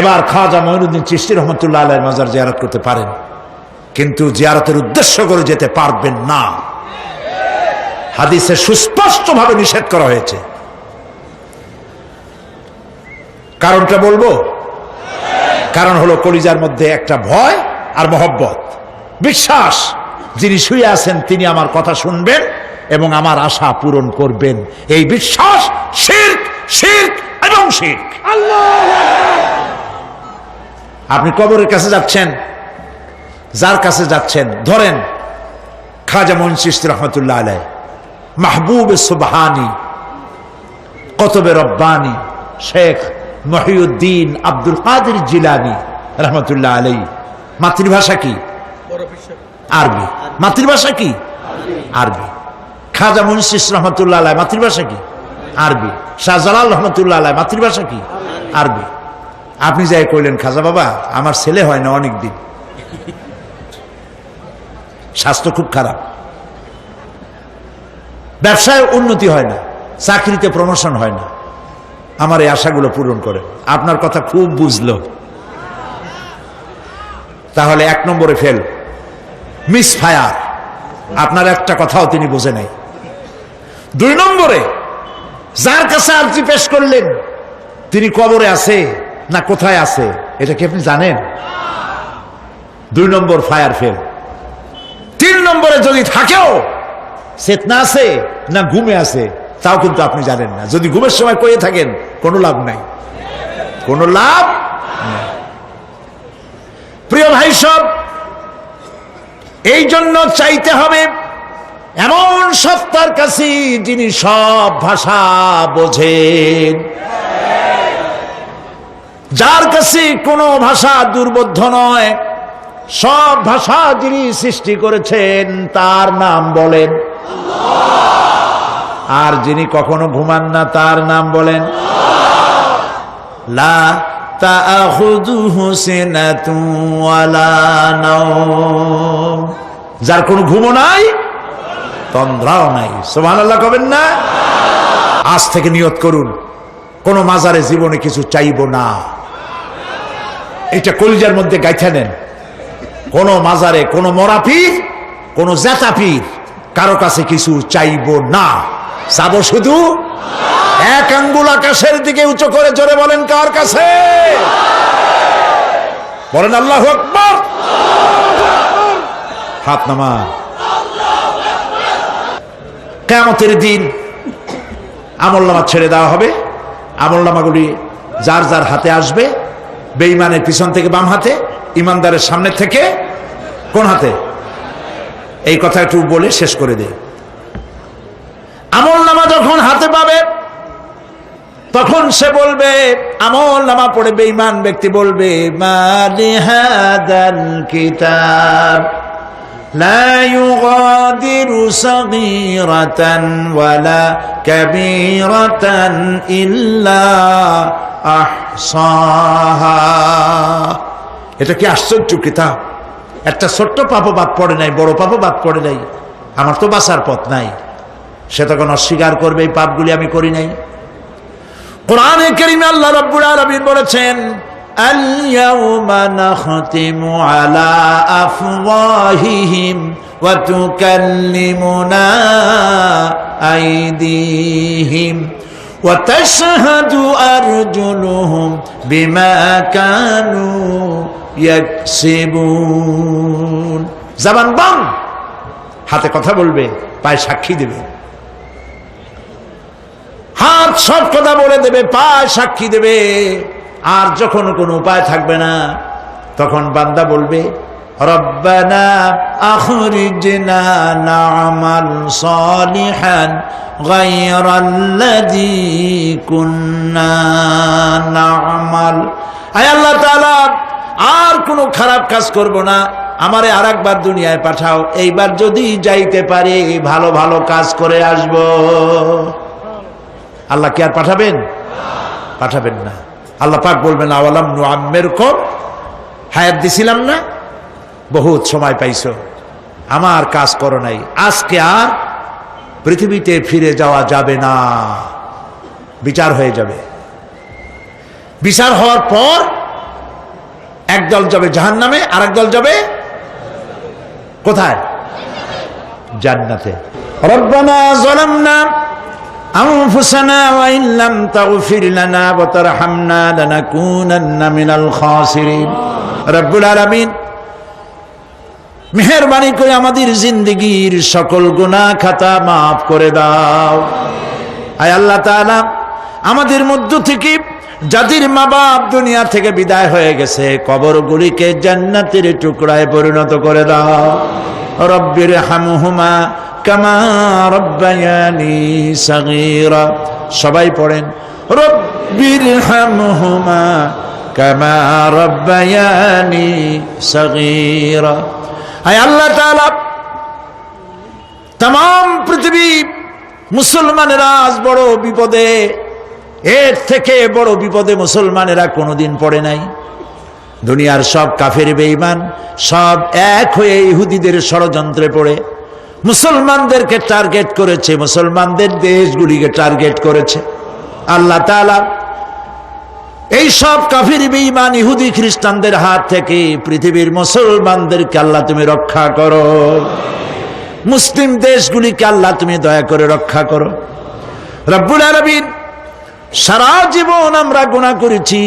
এবার খাজা মঈনুদ্দিন চিশতি রহমতুল্লাহ আলাইহির মাজার জিয়ারত করতে পারেন, কিন্তু জিয়ারতের উদ্দেশ্য করে যেতে পারবেন না। হাদিসে সুস্পষ্টভাবে নিষেধ করা হয়েছে। কারণটা বলবো? কারণ হলো কলিজার মধ্যে একটা ভয় আর মহব্বত, বিশ্বাস, যিনি শুয়ে আছেন তিনি আমার কথা শুনবেন, এবং আমার আশা পূরণ করবেন। এই বিশ্বাস শিরক, শিরক এবং শিরক। আপনি কবরের কাছে যাচ্ছেন, যার কাছে যাচ্ছেন, ধরেন খাজা মঈন চিশতি রহমতুল্লাহ আলাইহ, মাহবুব সুবহানি, কতবে রব্বানি, শেখ মহিউদ্দিন আব্দুল কাদের জিলানী রহমতুল্লাহ আলাইহ। মাতৃভাষা কি? আরবি। মাতৃভাষা কি? আরবি। খাজা মঈন চিশতি রহমতুল্লাহ আলাইহ মাতৃভাষা কি? আরবি। শাহজালাল রহমতুল্লাহ আলাইহ মাতৃভাষা কি? আরবি। আপনি যাই কইলেন, খাজা বাবা আমার ছেলে হয় না অনেক দিন, স্বাস্থ্য খুব খারাপ, ব্যবসায় উন্নতি হয় না, চাকরিতে প্রমোশন হয় না, আমার এই আশাগুলো পূরণ করেন। আপনার কথা খুব বুঝলো, তাহলে 1 নম্বরে ফেল, মিস ফায়ার। আপনার একটা কথাও তিনি বোঝে নাই। 2 নম্বরে যার কাছে আর্জি পেশ করলেন তিনি কবরে আছে না কোথায় আছে এটা কি আপনি জানেন? 2 নম্বর ফায়ার ফেল। 3 নম্বরে যদি থাকেও চেতনা আছে না ঘুমে আছে তাও কিন্তু আপনি জানেন না। যদি ঘুমের সময় কয়ে থাকেন কোনো লাভ নাই, কোনো লাভ নাই। প্রিয় ভাই সব, এই জন্য চাইতে হবে এমন সত্তার কাছে যিনি সব ভাষা বোঝেন, যার কাছে কোনো ভাষা দুর্বোধ্য নয়, সব ভাষা যিনি সৃষ্টি করেছেন তার নাম বলেন, আর যিনি কখনো ঘুমান না তার নাম বলেন লা তাআখুযুহু সিনাতুন ওয়ালা নাওম, যার কোনো ঘুমও নাই তন্দ্রাও নাই। সুবহানাল্লাহ কবেন না? আজ থেকে নিয়ত করুন কোন মাজারে জীবনে কিছু চাইব না, এটা কলিজার মধ্যে গাইথা নেন। কোন মাজারে কোন মরা পীর কোন জেতা পীর কারো কাছে কিছু চাইব না, চাবো শুধু এক আঙ্গুল আকাশের দিকে উঁচু করে জোরে বলেন কার কাছে? বলেন আল্লাহু আকবার। হাত নামা। কিয়ামতের দিন আমলনামা ছেড়ে দেওয়া হবে, আমলনামাগুলি যার যার হাতে আসবে, বেঈমানের পিছন থেকে বাম হাতে, ইমানদারের সামনে থেকে কোন হাতে? এই কথা একটু বলে শেষ করে দে। আমলনামা যখন হাতে পাবে তখন সে বলবে, আমলনামা পড়ে বেঈমান ব্যক্তি বলবে, মালি হাদাল কিতাব লা ইউগাদিরু সাগীরাতান ওয়ালা কাবীরাতান ইল্লা আহসাহা। এটা কি আশ্চর্য কিতাব! একটা ছোট্ট পাপও বাদ পড়ে নাই, বড় পাপও বাদ পড়ে নাই। আমার তো বাঁচার পথ নাই। সে তখন অস্বীকার করবে এই পাপগুলি আমি করি নাই। কোরআনে কারীমে আল্লাহ রাব্বুল আলামিন বলেছেন, আল ইয়াউমা নাখতিমু আলা আফওয়াহিহিম ওয়া তুকাল্লিমুনা আইদিহিম ওয়া তাশহাদু আরজুলুহুম বিমা কানু ইয়াকসিবুন। জবান বন্ধ, হাতে কথা বলবে, পায়ে সাক্ষী দেবে। হাত সব কথা বলে দেবে, পায়ে সাক্ষী দেবে। আর যখন কোনো উপায় থাকবে না তখন বান্দা বলবে, রব্বানা আখরিজনা না'মাল সালিহান গায়রাল্লাযী কুন্না না'মাল। আয় আল্লাহ তাআলা, আর কোনো খারাপ কাজ করব না, আমারে আরেকবার দুনিয়ায় পাঠাও। এইবার যদি যাইতে পারি ভালো ভালো কাজ করে আসব। আল্লাহ কি আর পাঠাবেন? পাঠাবেন না। আল্লাহ পাক বলবেন, আওয়ালাম নুআম্মিরকুম, হায়াত দিছিলাম না, বহুত সময় পাইছো, আমার কাজ করো নাই, আজকে আর পৃথিবীতে ফিরে যাওয়া যাবে না, বিচার হয়ে যাবে। বিচার হওয়ার পর একদল যাবে জাহান্নামে, আর একদল যাবে কোথায়? জান্নাতে। রব্বানা যালামনা আনফুসানা ওয়া ইন লাম তাগফির লানা ওয়া তারহামনা লানাকুনান্না মিনাল খাসিরিন। রব্বুল আলামিন মেহেরবানি করে আমাদের জিন্দেগীর সকল গুনাহ খাতা মাফ করে দাও। আয় আল্লাহ তাআলা, আমাদের মধ্য থেকে যাদের মা বাপ দুনিয়া থেকে বিদায় হয়ে গেছে, কবরগুলিকে জান্নাতের টুকরায় পরিণত করে দাও। রব্বির হামহুমা কামা রব্বায়ানি সাগীরা। সবাই পড়েন, রব্বির হামহুমা কামা রব্বায়ানি সাগীরা। আয় আল্লাহ তাআলা, तमाम পৃথিবী মুসলমানেরা আজ বড় বিপদে, এর থেকে বড় বিপদে মুসলমানেরা কোনোদিন পড়ে নাই। দুনিয়ার সব কাফের বেঈমান সব এক হয়ে ইহুদিদের ষড়যন্ত্রে পড়ে মুসলমানদেরকে টার্গেট করেছে, মুসলমানদের দেশগুলিকে টার্গেট করেছে। আল্লাহ তাআলা এই সব কাফির বেঈমান ইহুদি খ্রিস্টানদের হাত থেকে পৃথিবীর মুসলমানদেরকে আল্লাহ তুমি রক্ষা করো। মুসলিম দেশগুলিকে আল্লাহ তুমি দয়া করে রক্ষা করো। রব্বুল আলামিন, সারা জীবন আমরা গুনাহ করেছি,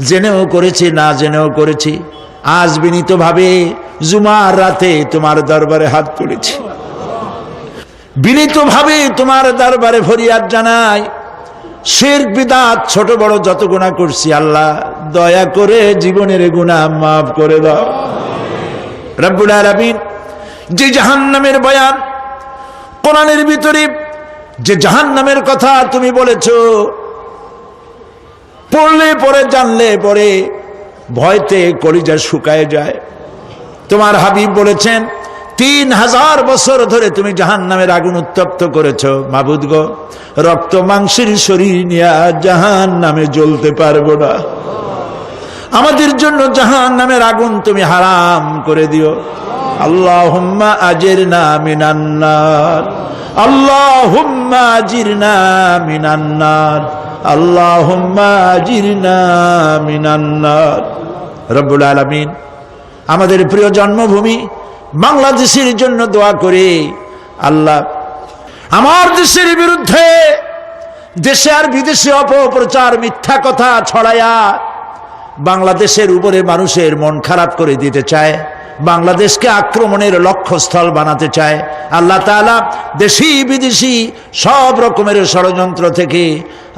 জেনেও করেছি না জেনেও করেছি। আজ বিনীতভাবে জুমার রাতে তোমার দরবারে হাত তুলেছি, বিনীতভাবে তোমার দরবারে ফরিয়াদ জানাই। শিরক বিদআত ছোট বড় যত গুনাহ করছি, আল্লাহ দয়া করে জীবনের গুনাহ মাফ করে দাও। রব্বুল আলামিন, যে জাহান্নামের বয়ান কোরআনের ভিতরে, যে জাহান্নামের কথা তুমি বলেছো, পড়লে পরে জানলে পরে ভয়তে কলিজা শুকায় যায়। তোমার হাবিব বলেছেন 3000 বছর ধরে তুমি জাহান্নামের আগুন উত্তপ্ত করেছো। মাবুদ গো, রক্ত মাংসের শরীর নিয়ে জাহান্নামে জ্বলতে পারবো না। আমাদের জন্য জাহান্নামের আগুন তুমি হারাম করে দিও। আল্লাহুম্মা আজিরনা মিনান নার, আল্লাহুম্মা আজিরনা মিনান নার, আল্লাহুম্মা আজিরনা মিনান নার। রব্বুল আলামিন, আমাদের প্রিয় জন্মভূমি বাংলাদেশের জন্য দোয়া করে আল্লাহ আমার দেশের বিরুদ্ধে দেশে আর বিদেশে অপপ্রচার মিথ্যা কথা ছড়ায়া বাংলাদেশের উপরে মানুষের মন খারাপ করে দিতে চায়, বাংলাদেশকে আক্রমণের লক্ষ্যস্থল বানাতে চায়। আল্লাহ তাআলা দেশি বিদেশি সব রকমের ষড়যন্ত্র থেকে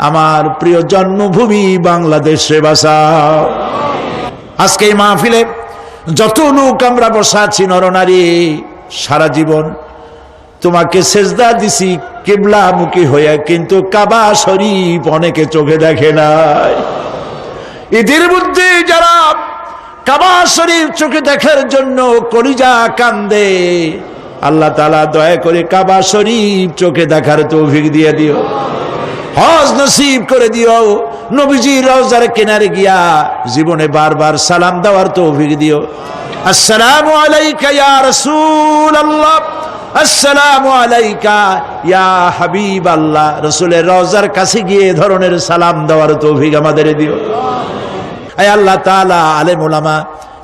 আমার প্রিয় জন্মভূমি বাংলাদেশে বাঁচাও। আজকে এই মাহফিলে যত লোক আমরা বসা আছি নরনারী, সারা জীবন তোমাকে সেজদা দিছি কিবলামুখী হয়ে, কিন্তু কাবা শরীফ অনেকে চোখে দেখে নাই। এদের মধ্যে যারা কাবা শরীফ চোখে দেখার জন্য কলিজা কান্দে, আল্লাহ তাআলা দয়া করে কাবা শরীফ চোখে দেখার তৌফিক দিয়ে দিও, হজ নসিব করে দিও। নবীজির রওজার কিনারে গিয়া জীবনে বারবার সালাম দেওয়ার তৌফিক দিও। আসসালামু আলাইকা ইয়া রাসূলুল্লাহ, আসসালামু আলাইকা ইয়া হাবিবাল্লাহ। রাসূলের রওজার কাছে গিয়ে ধরনের সালাম দেওয়ার তৌফিক আমাদের দিও। আয় আল্লাহ তাআলা, আলেম ওলামা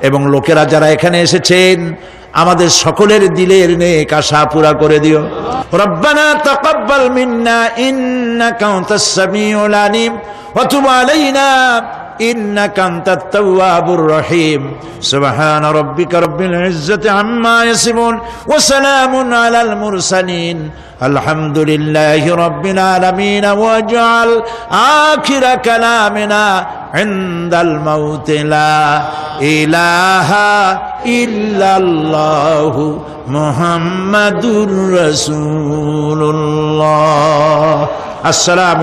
এবং লোকেরা যারা এখানে এসেছেন, আমাদের সকলের দিলের নেক আশা পুরা করে দিও। রব্বানা তাকাব্বাল মিন্না ইন্নাকা আনতাস সামিউল আলিম ওয়া তুব আলাইনা ইন্নাকা আনতাত তাওয়াবুর রহিম। সুবহান রাব্বিকা রাব্বিল ইজ্জাতি আম্মা ইয়াসিফুন ওয়া সালামুন আলাল মুরসালিন আলহামদুলিল্লাহি রাব্বিল আলামিন। ওয়াজআল আখিরা কালামিনা ইনদাল মাউত লা ইলাহা ইল্লাল্লাহু মুহাম্মাদুর রাসূলুল্লাহ। আসসালামু